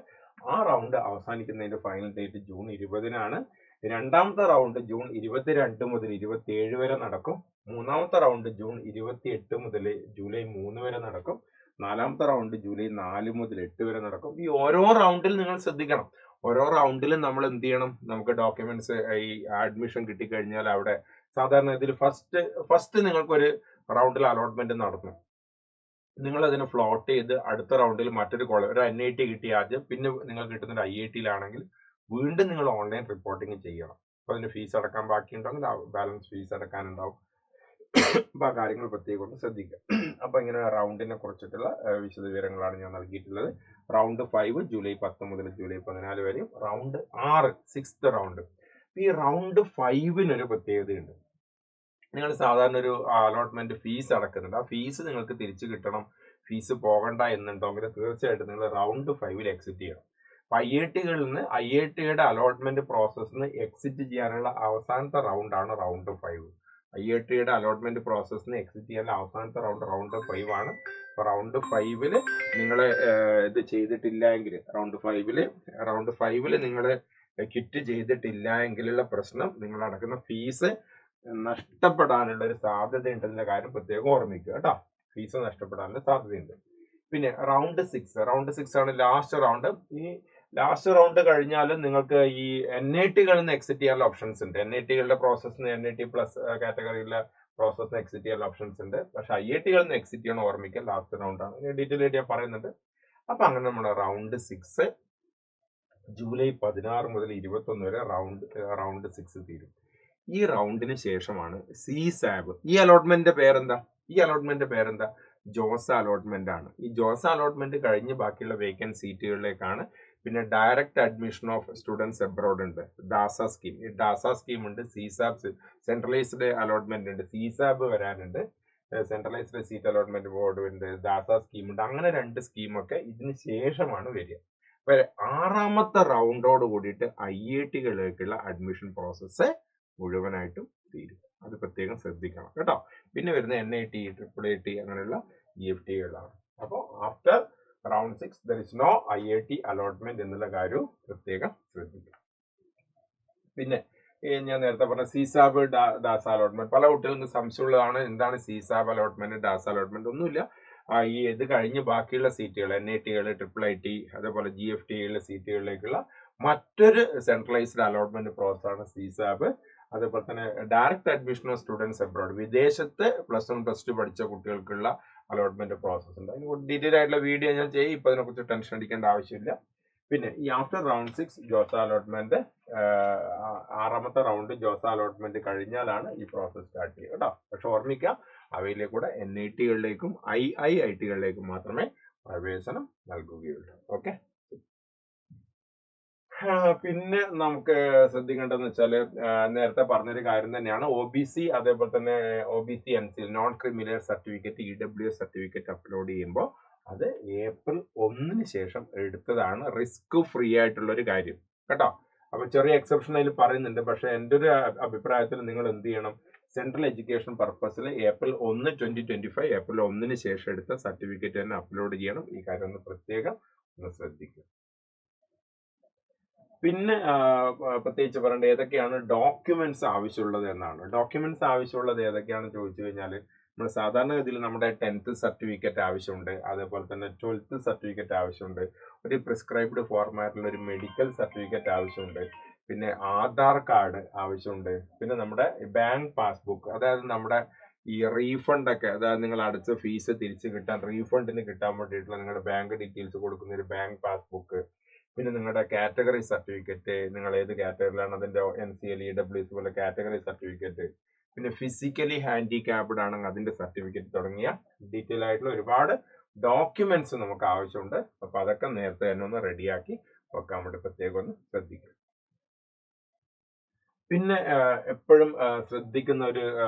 ആ റൗണ്ട് അവസാനിക്കുന്നതിന്റെ ഫൈനൽ ഡേറ്റ് ജൂൺ 20 രണ്ടാമത്തെ റൗണ്ട് ജൂൺ 22 മുതൽ 27 വരെ നടക്കും. മൂന്നാമത്തെ റൗണ്ട് ജൂൺ 28 മുതൽ ജൂലൈ 3 വരെ നടക്കും. നാലാമത്തെ റൗണ്ട് ജൂലൈ 4 മുതൽ 8 വരെ നടക്കും. ഈ ഓരോ റൗണ്ടിൽ നിങ്ങൾ ശ്രദ്ധിക്കണം, ഓരോ റൗണ്ടിലും നമ്മൾ എന്ത് ചെയ്യണം, നമുക്ക് ഡോക്യുമെന്റ്സ് ഈ അഡ്മിഷൻ കിട്ടിക്കഴിഞ്ഞാൽ അവിടെ സാധാരണ ഇതിൽ ഫസ്റ്റ് നിങ്ങൾക്കൊരു റൗണ്ടിൽ അലോട്ട്മെന്റ് നടത്തും. നിങ്ങൾ അതിനെ ഫ്ലോട്ട് ചെയ്ത് അടുത്ത റൗണ്ടിൽ മറ്റൊരു കോളേജ്, ഒരു NIT കിട്ടിയ ആദ്യം, പിന്നെ നിങ്ങൾ കിട്ടുന്ന IIT-ലാണെങ്കിൽ വീണ്ടും നിങ്ങൾ ഓൺലൈൻ റിപ്പോർട്ടിങ് ചെയ്യണം. അപ്പൊ അതിന് ഫീസ് അടക്കാൻ ബാക്കിയുണ്ടെങ്കിൽ ബാലൻസ് ഫീസ് അടക്കാനുണ്ടാവും. അപ്പൊ ആ കാര്യങ്ങൾ പ്രത്യേകം ഒന്ന് ശ്രദ്ധിക്കുക. അപ്പൊ ഇങ്ങനെ റൗണ്ടിനെ കുറിച്ചിട്ടുള്ള വിശദവിവരങ്ങളാണ് ഞാൻ നൽകിയിട്ടുള്ളത്. റൗണ്ട് 5 ജൂലൈ 10 മുതൽ ജൂലൈ 14 വരെയും, റൗണ്ട് 6 6th റൗണ്ട്. ഈ റൗണ്ട് 5-നൊരു പ്രത്യേകതയുണ്ട്. നിങ്ങൾ സാധാരണ ഒരു അലോട്ട്മെന്റ് ഫീസ് അടക്കുന്നുണ്ട്, ആ ഫീസ് നിങ്ങൾക്ക് തിരിച്ചു കിട്ടണം, ഫീസ് പോകണ്ട എന്നുണ്ടെങ്കിൽ തീർച്ചയായിട്ടും നിങ്ങൾ റൗണ്ട് 5-ൽ എക്സിറ്റ് ചെയ്യണം. അപ്പൊ IIT-കളിൽ നിന്ന് IIT-യുടെ അലോട്ട്മെന്റ് പ്രോസസ്സിന് എക്സിറ്റ് ചെയ്യാനുള്ള അവസാനത്തെ റൗണ്ടാണ് റൗണ്ട് 5. IIT-യുടെ അലോട്ട്മെന്റ് പ്രോസസ്സിന് എക്സിറ്റ് ചെയ്യാനുള്ള അവസാനത്തെ റൗണ്ട് 5 ആണ്. അപ്പൊ റൗണ്ട് 5-ൽ നിങ്ങൾ ഇത് ചെയ്തിട്ടില്ല എങ്കിൽ, റൗണ്ട് 5-ൽ നിങ്ങൾ ക്വിറ്റ് ചെയ്തിട്ടില്ല എങ്കിലുള്ള പ്രശ്നം, നിങ്ങൾ അടക്കുന്ന ഫീസ് നഷ്ടപ്പെടാനുള്ള ഒരു സാധ്യത ഉണ്ടെന്ന കാര്യം പ്രത്യേകം ഓർമ്മിക്കുക കേട്ടോ. ഫീസ് നഷ്ടപ്പെടാനുള്ള സാധ്യതയുണ്ട്. പിന്നെ റൗണ്ട് 6 ആണ് ലാസ്റ്റ് റൗണ്ട്. ഈ ലാസ്റ്റ് റൗണ്ട് കഴിഞ്ഞാലും നിങ്ങൾക്ക് ഈ NIT-കളിൽ നിന്ന് എക്സിറ്റ് ചെയ്യാനുള്ള ഓപ്ഷൻസ് ഉണ്ട്. NIT-കളുടെ പ്രോസസ്സിന് NIT പ്ലസ് കാറ്റഗറിയിലെ പ്രോസസ്സിന് എക്സിറ്റ് ചെയ്യാനുള്ള ഓപ്ഷൻസ് ഉണ്ട്. പക്ഷെ IIT-കളിൽ നിന്ന് എക്സിറ്റ് ചെയ്യണം, ഓർമ്മിക്കുക ലാസ്റ്റ് റൗണ്ടാണ്. ഡീറ്റെയിൽ ആയിട്ട് ഞാൻ പറയുന്നുണ്ട്. അപ്പൊ അങ്ങനെ നമ്മുടെ റൗണ്ട് 6 ജൂലൈ 16 മുതൽ 21 വരെ റൗണ്ട് 6 തീരും. ഈ റൗണ്ടിന് ശേഷമാണ് CSAB. ഈ അലോട്ട്മെന്റിന്റെ പേരെന്താ? ജോസ അലോട്ട്മെന്റ് ആണ്. ഈ ജോസ അലോട്ട്മെന്റ് കഴിഞ്ഞ് ബാക്കിയുള്ള വേക്കൻറ്റ് സീറ്റുകളിലേക്കാണ് പിന്നെ direct admission of students abroad ഉണ്ട്, ഡാസ സ്കീം. ഈ ഡാസ സ്കീം ഉണ്ട്, CSAB സെൻട്രലൈസ്ഡ് അലോട്ട്മെന്റ് ഉണ്ട്, CSAB വരാനുണ്ട്, സെൻട്രലൈസ്ഡ് സീറ്റ് അലോട്ട്മെന്റ് ബോർഡ് ഉണ്ട്, ദാസ സ്കീം ഉണ്ട്. അങ്ങനെ 2 സ്കീമൊക്കെ ഇതിന് ശേഷമാണ് വരിക. അപ്പൊ 6ാമത്തെ റൗണ്ടോട് കൂടിയിട്ട് IIT-കളിലേക്കുള്ള അഡ്മിഷൻ പ്രോസസ്സ് മുഴുവനായിട്ടും തീരും. അത് പ്രത്യേകം ശ്രദ്ധിക്കണം കേട്ടോ. പിന്നെ വരുന്ന NIT, IIIT അങ്ങനെയുള്ള GFT-കളാണ്. അപ്പോൾ after round 6 there is no IIT allotment എന്നുള്ള കാര്യവും പ്രത്യേകം ശ്രദ്ധിക്കണം. പിന്നെ ഞാൻ നേരത്തെ പറഞ്ഞ CSAB ഡാസ അലോട്ട്മെന്റ് പല കുട്ടികൾക്ക് സംശയമുള്ളതാണ്. എന്താണ് CSAB അലോട്ട്മെന്റ്, ഡാസ അലോട്ട്മെന്റ്? ഒന്നുമില്ല. ഈ ഇത് കഴിഞ്ഞ് ബാക്കിയുള്ള സീറ്റുകൾ NIT-കൾ, IIIT അതേപോലെ GFT-കളുടെ സീറ്റുകളിലേക്കുള്ള മറ്റൊരു സെൻട്രലൈസ്ഡ് അലോട്ട്മെന്റ് പ്രോസസ്സാണ് CSAB. അതേപോലെ തന്നെ direct admission of students abroad, വിദേശത്ത് +1 +2 പഠിച്ച കുട്ടികൾക്കുള്ള അലോട്ട്മെന്റ് പ്രോസസ് ഉണ്ട്. അതിന് ഡീറ്റെയിൽ ആയിട്ടുള്ള വീഡിയോ ഞാൻ ചെയ്യും, ഇപ്പൊ അതിനെക്കുറിച്ച് ടെൻഷൻ അടിക്കേണ്ട ആവശ്യമില്ല. പിന്നെ ഈ ആഫ്റ്റർ റൗണ്ട് 6 ജോസ അലോട്ട്മെന്റ്, 6ാമത്തെ റൗണ്ട് ജോസ അലോട്ട്മെന്റ് കഴിഞ്ഞാലാണ് ഈ പ്രോസസ് സ്റ്റാർട്ട് ചെയ്യുക കേട്ടോ. പക്ഷെ ഓർമ്മിക്കുക, അവയിലേക്കൂടെ NIT-കളിലേക്കും IIT-കളിലേക്കും മാത്രമേ പ്രവേശനം നൽകുകയുള്ളൂ. ഓക്കെ. പിന്നെ നമുക്ക് ശ്രദ്ധിക്കേണ്ടതെന്ന് വെച്ചാൽ നേരത്തെ പറഞ്ഞൊരു കാര്യം തന്നെയാണ്, OBC അതേപോലെ തന്നെ OBC MCL non criminal certificate EWS certificate upload ചെയ്യുമ്പോൾ അത് ഏപ്രിൽ 1 ശേഷം എടുത്തതാണ് റിസ്ക് ഫ്രീ ആയിട്ടുള്ള ഒരു കാര്യം കേട്ടോ. അപ്പൊ ചെറിയ എക്സെപ്ഷൻ അതിൽ പറയുന്നുണ്ട്. പക്ഷെ എൻ്റെ ഒരു അഭിപ്രായത്തിൽ നിങ്ങൾ എന്ത് ചെയ്യണം, സെൻട്രൽ എഡ്യൂക്കേഷൻ പർപ്പസിൽ ഏപ്രിൽ 1, 2025 ഏപ്രിൽ 1 ശേഷം എടുത്ത സർട്ടിഫിക്കറ്റ് തന്നെ അപ്ലോഡ് ചെയ്യണം. ഈ കാര്യം ഒന്ന് പ്രത്യേകം ഒന്ന് ശ്രദ്ധിക്കുക. പിന്നെ പ്രത്യേകിച്ച് പറയേണ്ട ഏതൊക്കെയാണ് ഡോക്യുമെന്റ്സ് ആവശ്യമുള്ളത് എന്നാണ്. ഡോക്യുമെന്റ്സ് ആവശ്യമുള്ളത് ഏതൊക്കെയാണെന്ന് ചോദിച്ചു കഴിഞ്ഞാൽ, നമ്മൾ സാധാരണഗതിയിൽ നമ്മുടെ 10th സർട്ടിഫിക്കറ്റ് ആവശ്യമുണ്ട്, അതേപോലെ തന്നെ 12th സർട്ടിഫിക്കറ്റ് ആവശ്യമുണ്ട്, ഒരു പ്രിസ്ക്രൈബ്ഡ് ഫോർമാറ്റിൽ ഒരു മെഡിക്കൽ സർട്ടിഫിക്കറ്റ് ആവശ്യമുണ്ട്, പിന്നെ ആധാർ കാർഡ് ആവശ്യമുണ്ട്, പിന്നെ നമ്മുടെ ബാങ്ക് പാസ്ബുക്ക്, അതായത് നമ്മുടെ ഈ റീഫണ്ട് ഒക്കെ, അതായത് നിങ്ങൾ അടച്ച ഫീസ് തിരിച്ച് കിട്ടാൻ റീഫണ്ടിന് കിട്ടാൻ വേണ്ടിയിട്ടുള്ള നിങ്ങളുടെ ബാങ്ക് ഡീറ്റെയിൽസ് കൊടുക്കുന്ന ഒരു ബാങ്ക് പാസ്ബുക്ക്, പിന്നെ നിങ്ങളുടെ കാറ്റഗറി സർട്ടിഫിക്കറ്റ്, നിങ്ങൾ ഏത് കാറ്റഗറിയിലാണ് അതിന്റെ NCL EWS പോലെ കാറ്റഗറി സർട്ടിഫിക്കറ്റ്, പിന്നെ ഫിസിക്കലി ഹാൻഡിക്യാപ്ഡ് ആണെങ്കിൽ അതിന്റെ സർട്ടിഫിക്കറ്റ് തുടങ്ങിയ ഡീറ്റെയിൽ ആയിട്ടുള്ള ഒരുപാട് ഡോക്യുമെന്റ്സ് നമുക്ക് ആവശ്യമുണ്ട്. അപ്പൊ അതൊക്കെ നേരത്തെ തന്നെ ഒന്ന് റെഡിയാക്കി വെക്കാൻ വേണ്ടി പ്രത്യേകം ഒന്ന് ശ്രദ്ധിക്കുക. പിന്നെ എപ്പോഴും ശ്രദ്ധിക്കുന്ന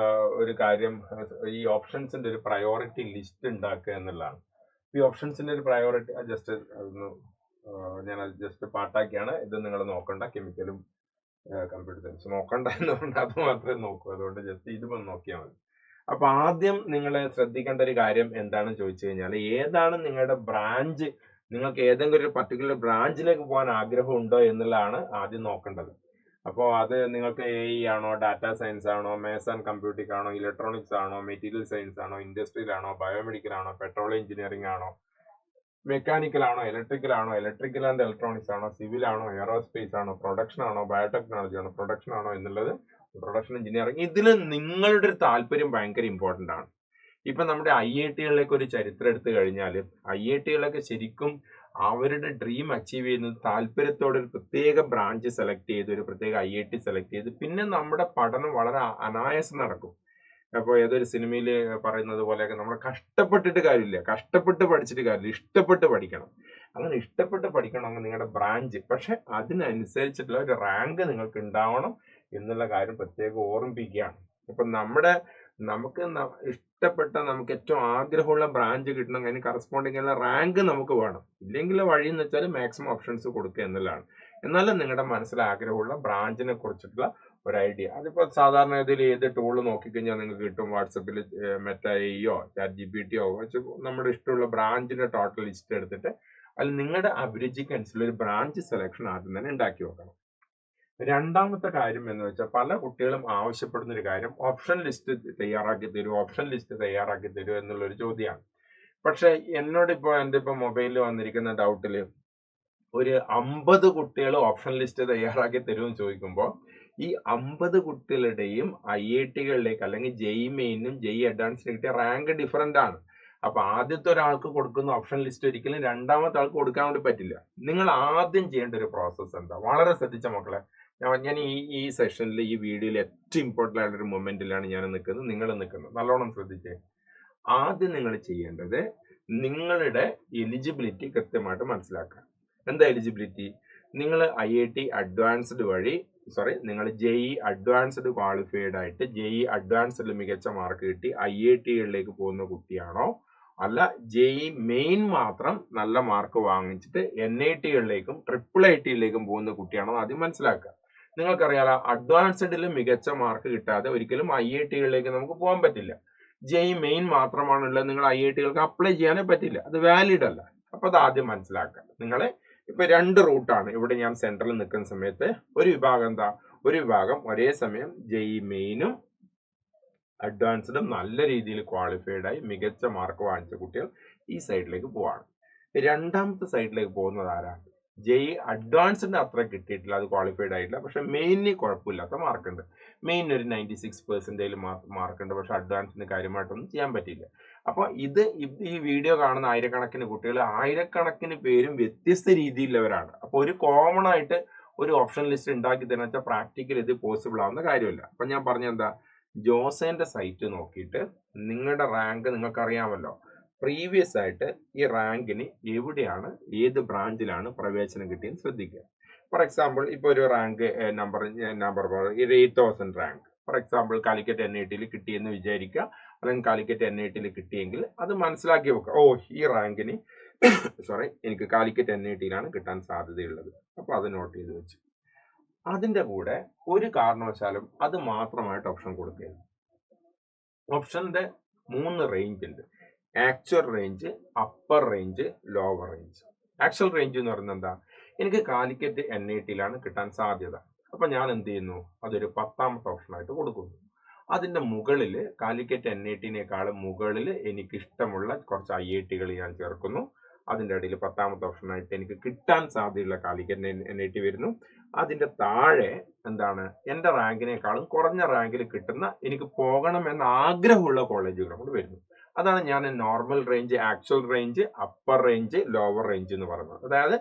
ഒരു കാര്യം ഈ ഓപ്ഷൻസിന്റെ ഒരു പ്രയോറിറ്റി ലിസ്റ്റ് ഉണ്ടാക്കുക എന്നുള്ളതാണ്. ഈ ഓപ്ഷൻസിന്റെ ഒരു പ്രയോറിറ്റി ജസ്റ്റ് ഒന്ന് ഞാൻ ജസ്റ്റ് പാട്ടാക്കിയാണ്. ഇത് നിങ്ങൾ നോക്കണ്ട, കെമിക്കലും കമ്പ്യൂട്ടർ സയൻസ് നോക്കണ്ട എന്ന് പറഞ്ഞാൽ അത് മാത്രമേ നോക്കൂ. അതുകൊണ്ട് ജസ്റ്റ് ഇത് നോക്കിയാൽ മതി. അപ്പൊ ആദ്യം നിങ്ങൾ ശ്രദ്ധിക്കേണ്ട ഒരു കാര്യം എന്താണെന്ന് ചോദിച്ചു കഴിഞ്ഞാൽ, ഏതാണ് നിങ്ങളുടെ ബ്രാഞ്ച്, നിങ്ങൾക്ക് ഏതെങ്കിലും ഒരു പർട്ടിക്കുലർ ബ്രാഞ്ചിലേക്ക് പോകാൻ ആഗ്രഹമുണ്ടോ എന്നുള്ളതാണ് ആദ്യം നോക്കേണ്ടത്. അപ്പോൾ അത് നിങ്ങൾക്ക് AI ആണോ, ഡാറ്റാ സയൻസ് ആണോ, മാത്സ് ആൻഡ് കമ്പ്യൂട്ടിംഗ് ആണോ, ഇലക്ട്രോണിക്സ് ആണോ, മെറ്റീരിയൽ സയൻസ് ആണോ, ഇൻഡസ്ട്രിയൽ ആണോ, ബയോമെഡിക്കൽ ആണോ, പെട്രോളിയം എഞ്ചിനീയറിംഗ് ആണോ, മെക്കാനിക്കൽ ആണോ, ഇലക്ട്രിക്കൽ ആൻഡ് ഇലക്ട്രോണിക്സ് ആണോ, സിവിൽ ആണോ, എയറോസ്പേസ് ആണോ, പ്രൊഡക്ഷൻ ആണോ, ബയോടെക്നോളജി ആണോ, പ്രൊഡക്ഷൻ ആണോ എന്നുള്ളത്, പ്രൊഡക്ഷൻ എഞ്ചിനീയറിംഗ്, ഇതിൽ നിങ്ങളുടെ ഒരു താല്പര്യം ഭയങ്കര ഇമ്പോർട്ടൻ്റ് ആണ്. ഇപ്പൊ നമ്മുടെ IIT-കളിലേക്ക് ഒരു ചരിത്രം എടുത്തു കഴിഞ്ഞാൽ, IIT-കളൊക്കെ ശരിക്കും അവരുടെ ഡ്രീം അച്ചീവ് ചെയ്യുന്നത് താല്പര്യത്തോടെ ഒരു പ്രത്യേക ബ്രാഞ്ച് സെലക്ട് ചെയ്ത്, ഒരു പ്രത്യേക IIT സെലക്ട് ചെയ്ത്, പിന്നെ നമ്മുടെ പഠനം വളരെ അനായാസം നടക്കും. അപ്പോൾ ഏതൊരു സിനിമയിൽ പറയുന്നത് പോലെയൊക്കെ നമ്മൾ കഷ്ടപ്പെട്ടിട്ട് കാര്യമില്ല, കഷ്ടപ്പെട്ട് പഠിച്ചിട്ട് കാര്യമില്ല, ഇഷ്ടപ്പെട്ട് പഠിക്കണം. അങ്ങനെ ഇഷ്ടപ്പെട്ട് പഠിക്കണമെങ്കിൽ നിങ്ങളുടെ ബ്രാഞ്ച്, പക്ഷെ അതിനനുസരിച്ചിട്ടുള്ള ഒരു റാങ്ക് നിങ്ങൾക്ക് ഉണ്ടാവണം എന്നുള്ള കാര്യം പ്രത്യേകം ഓർമ്മിപ്പിക്കുകയാണ്. അപ്പൊ നമുക്ക് ഇഷ്ടപ്പെട്ട, നമുക്ക് ഏറ്റവും ആഗ്രഹമുള്ള ബ്രാഞ്ച് കിട്ടണം, അതിന് കറസ്പോണ്ടിങ് ഉള്ള റാങ്ക് നമുക്ക് വേണം. ഇല്ലെങ്കിൽ വഴി എന്ന് വെച്ചാൽ മാക്സിമം ഓപ്ഷൻസ് കൊടുക്കുക എന്നുള്ളതാണ്. എന്നാലും നിങ്ങളുടെ മനസ്സിൽ ആഗ്രഹമുള്ള ബ്രാഞ്ചിനെ കുറിച്ചിട്ടുള്ള ഒരു ഐഡിയ, അതിപ്പോ സാധാരണ ഇതിൽ ഏത് ടൂൾ നോക്കിക്കഴിഞ്ഞാൽ നിങ്ങൾക്ക് കിട്ടും. വാട്സപ്പിൽ മെറ്റയോ ChatGPT-യോ വെച്ച് നമ്മുടെ ഇഷ്ടമുള്ള ബ്രാഞ്ചിന്റെ ടോട്ടൽ ലിസ്റ്റ് എടുത്തിട്ട് അതിൽ നിങ്ങളുടെ അഭിരുചിക്ക് അനുസരിച്ചുള്ള ഒരു ബ്രാഞ്ച് സെലക്ഷൻ ആദ്യം തന്നെ ഉണ്ടാക്കി വെക്കണം. രണ്ടാമത്തെ കാര്യം എന്ന് വെച്ചാൽ, പല കുട്ടികളും ആവശ്യപ്പെടുന്ന ഒരു കാര്യം ഓപ്ഷൻ ലിസ്റ്റ് തയ്യാറാക്കി തരൂ എന്നുള്ളൊരു ചോദ്യമാണ്. പക്ഷെ എന്നോടിപ്പോ എൻ്റെ മൊബൈലിൽ വന്നിരിക്കുന്ന ഡൗട്ടിൽ ഒരു 50 കുട്ടികൾ ഓപ്ഷൻ ലിസ്റ്റ് തയ്യാറാക്കി തരുമെന്ന് ചോദിക്കുമ്പോൾ, ഈ 50 കുട്ടികളുടെയും IIT-കളിലേക്ക് അല്ലെങ്കിൽ JEE മെയിനും JEE അഡ്വാൻസിന് കിട്ടിയ റാങ്ക് ഡിഫറൻ്റ് ആണ്. അപ്പൊ ആദ്യത്തെ ഒരാൾക്ക് കൊടുക്കുന്ന ഓപ്ഷൻ ലിസ്റ്റ് ഒരിക്കലും രണ്ടാമത്തെ ആൾക്ക് കൊടുക്കാൻ വേണ്ടി പറ്റില്ല. നിങ്ങൾ ആദ്യം ചെയ്യേണ്ട ഒരു പ്രോസസ്സ് എന്താ, വളരെ ശ്രദ്ധിച്ച മക്കളെ, ഞാൻ ഈ സെഷനിൽ, ഈ വീഡിയോയിൽ ഏറ്റവും ഇമ്പോർട്ടൻ്റ് ആയിട്ടുള്ള ഒരു മൊമെന്റിലാണ് ഞാൻ നിൽക്കുന്നത്, നിങ്ങൾ നിൽക്കുന്നത്. നല്ലോണം ശ്രദ്ധിച്ചേ. ആദ്യം നിങ്ങൾ ചെയ്യേണ്ടത് നിങ്ങളുടെ എലിജിബിലിറ്റി കൃത്യമായിട്ട് മനസ്സിലാക്കുക. എന്താ എലിജിബിലിറ്റി? നിങ്ങൾ IIT അഡ്വാൻസ്ഡ് വഴി, നിങ്ങൾ JEE അഡ്വാൻസ്ഡ് ക്വാളിഫൈഡ് ആയിട്ട് JEE അഡ്വാൻസ്ഡിൽ മികച്ച മാർക്ക് കിട്ടി IIT-കളിലേക്ക് പോകുന്ന കുട്ടിയാണോ, അല്ല JEE മെയിൻ മാത്രം നല്ല മാർക്ക് വാങ്ങിച്ചിട്ട് NIT-കളിലേക്കും IIIT-യിലേക്കും പോകുന്ന കുട്ടിയാണോ ആദ്യം മനസ്സിലാക്കുക. നിങ്ങൾക്കറിയാലോ, അഡ്വാൻസ്ഡിൽ മികച്ച മാർക്ക് കിട്ടാതെ ഒരിക്കലും IIT-കളിലേക്ക് നമുക്ക് പോകാൻ പറ്റില്ല. JEE മെയിൻ മാത്രമാണുള്ളത്, നിങ്ങൾ IIT-കൾക്ക് അപ്ലൈ ചെയ്യാനേ പറ്റില്ല, അത് വാലിഡ് അല്ല. അപ്പൊ അത് ആദ്യം മനസ്സിലാക്കുക. നിങ്ങളെ ഇപ്പൊ 2 റൂട്ടാണ് ഇവിടെ ഞാൻ സെൻട്രലിൽ നിൽക്കുന്ന സമയത്ത്. ഒരു വിഭാഗം ഒരേ സമയം JEE മെയിനും അഡ്വാൻസ്ഡും നല്ല രീതിയിൽ ക്വാളിഫൈഡ് ആയി മികച്ച മാർക്ക് വാങ്ങിച്ച കുട്ടികൾ ഈ സൈഡിലേക്ക് പോവാണ്. രണ്ടാമത്തെ സൈഡിലേക്ക് പോകുന്നത് ആരാണ്? JEE അഡ്വാൻസ്ഡിന് അത്ര കിട്ടിയിട്ടില്ല, അത് ക്വാളിഫൈഡ് ആയിട്ടില്ല, പക്ഷെ മെയിനിന് കുഴപ്പമില്ലാത്ത മാർക്കുണ്ട്. മെയിനിന് ഒരു 96% മാർക്കുണ്ട്, പക്ഷെ അഡ്വാൻസിന് കാര്യമായിട്ടൊന്നും ചെയ്യാൻ പറ്റില്ല. അപ്പോൾ ഈ വീഡിയോ കാണുന്ന ആയിരക്കണക്കിന് കുട്ടികൾ, ആയിരക്കണക്കിന് പേരും വ്യത്യസ്ത രീതിയിലുള്ളവരാണ്. അപ്പോൾ ഒരു കോമൺ ആയിട്ട് ഒരു ഓപ്ഷൻ ലിസ്റ്റ് ഉണ്ടാക്കി തരുന്ന വെച്ചാൽ പ്രാക്ടിക്കൽ ഇത് പോസിബിൾ ആവുന്ന കാര്യമില്ല. അപ്പം ഞാൻ പറഞ്ഞെന്താ, ജോസേന്റെ സൈറ്റ് നോക്കിയിട്ട് നിങ്ങളുടെ റാങ്ക് നിങ്ങൾക്കറിയാമല്ലോ, പ്രീവിയസ് ആയിട്ട് ഈ റാങ്കിന് എവിടെയാണ്, ഏത് ബ്രാഞ്ചിലാണ് പ്രവേശനം കിട്ടിയെന്ന് ശ്രദ്ധിക്കുക. ഫോർ എക്സാമ്പിൾ, ഇപ്പോൾ ഒരു rank number 8000 rank for example Calicut NIT-യിൽ കിട്ടിയെന്ന് വിചാരിക്കുക, അല്ലെങ്കിൽ കാലിക്കറ്റ് NIT-യിൽ കിട്ടിയെങ്കിൽ അത് മനസ്സിലാക്കി വെക്കുക. ഈ റാങ്കിന് എനിക്ക് കാലിക്കറ്റ് NIT-യിലാണ് കിട്ടാൻ സാധ്യതയുള്ളത്. അപ്പോൾ അത് നോട്ട് ചെയ്ത് വെച്ചു. അതിന്റെ കൂടെ ഒരു കാരണവശാലും അത് മാത്രമായിട്ട് ഓപ്ഷൻ കൊടുക്കരുത്. ഓപ്ഷന്റെ 3 റേഞ്ച് ഉണ്ട്: actual range, upper range, lower range. Actual range എന്ന് പറയുന്നത് എന്താ, എനിക്ക് കാലിക്കറ്റ് NIT-യിലാണ് കിട്ടാൻ സാധ്യത, അപ്പൊ ഞാൻ എന്ത് ചെയ്യുന്നു, അതൊരു 10ാമത്തെ ഓപ്ഷനായിട്ട് കൊടുക്കുന്നു. അതിൻ്റെ മുകളിൽ കാലിക്കറ്റ് NIT-നേക്കാളും മുകളിൽ എനിക്കിഷ്ടമുള്ള കുറച്ച് IIT-കൾ ഞാൻ ചേർക്കുന്നു. അതിൻ്റെ ഇടയിൽ 10ാമത്തെ ഓപ്ഷനായിട്ട് എനിക്ക് കിട്ടാൻ സാധ്യതയുള്ള കാലിക്കറ്റ് NIT വരുന്നു. അതിൻ്റെ താഴെ എന്താണ് എൻ്റെ റാങ്കിനേക്കാളും കുറഞ്ഞ റാങ്കിൽ കിട്ടുന്ന എനിക്ക് പോകണമെന്ന് ആഗ്രഹമുള്ള കോളേജുകളും കൂടി വരുന്നു. അതാണ് ഞാൻ normal range, actual range, upper range, lower range എന്ന് പറയുന്നത്. അതായത്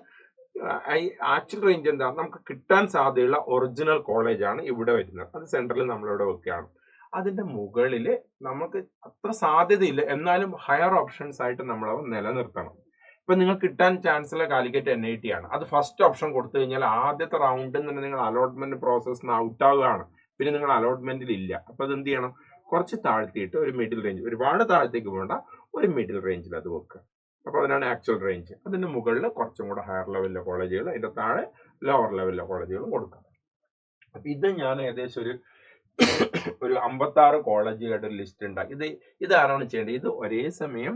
ആക്ച്വൽ റേഞ്ച് എന്താ, നമുക്ക് കിട്ടാൻ സാധ്യതയുള്ള ഒറിജിനൽ കോളേജാണ് ഇവിടെ വരുന്നത്. അത് സെൻട്രലിൽ നമ്മളിവിടെ വെക്കുകയാണ്. അതിൻ്റെ മുകളിൽ നമുക്ക് അത്ര സാധ്യതയില്ല, എന്നാലും ഹയർ ഓപ്ഷൻസ് ആയിട്ട് നമ്മളവ നിലനിർത്തണം. ഇപ്പം നിങ്ങൾക്ക് കിട്ടാൻ ചാൻസ് ഉള്ള കാലിക്കറ്റ് NIT ആണ്. അത് ഫസ്റ്റ് ഓപ്ഷൻ കൊടുത്തു കഴിഞ്ഞാൽ ആദ്യത്തെ റൗണ്ടിൽ നിന്ന് നിങ്ങൾ അലോട്ട്മെന്റ് പ്രോസസ്സിന് ഔട്ട് ആവുകയാണ്. പിന്നെ നിങ്ങൾ അലോട്ട്മെന്റിൽ ഇല്ല. അപ്പോൾ അത് എന്ത് ചെയ്യണം, കുറച്ച് താഴ്ത്തിയിട്ട് ഒരു മിഡിൽ റേഞ്ച്, ഒരുപാട് താഴത്തേക്ക് വേണ്ട, ഒരു മിഡിൽ റേഞ്ചിൽ അത് വെക്കുക. അപ്പോൾ അതിനാണ് ആക്ച്വൽ റേഞ്ച്. അതിൻ്റെ മുകളിൽ കുറച്ചും കൂടെ ഹയർ ലെവലിലെ കോളേജുകൾ, അതിൻ്റെ താഴെ ലോവർ ലെവലിലെ കോളേജുകളും കൊടുക്കുക. അപ്പം ഇത് ഞാൻ ഏകദേശം ഒരു 56 കോളേജുകളുടെ ഒരു ലിസ്റ്റ് ഉണ്ടാക്കി. ഇതാരാണ് ചെയ്യേണ്ടത്? ഇത് ഒരേ സമയം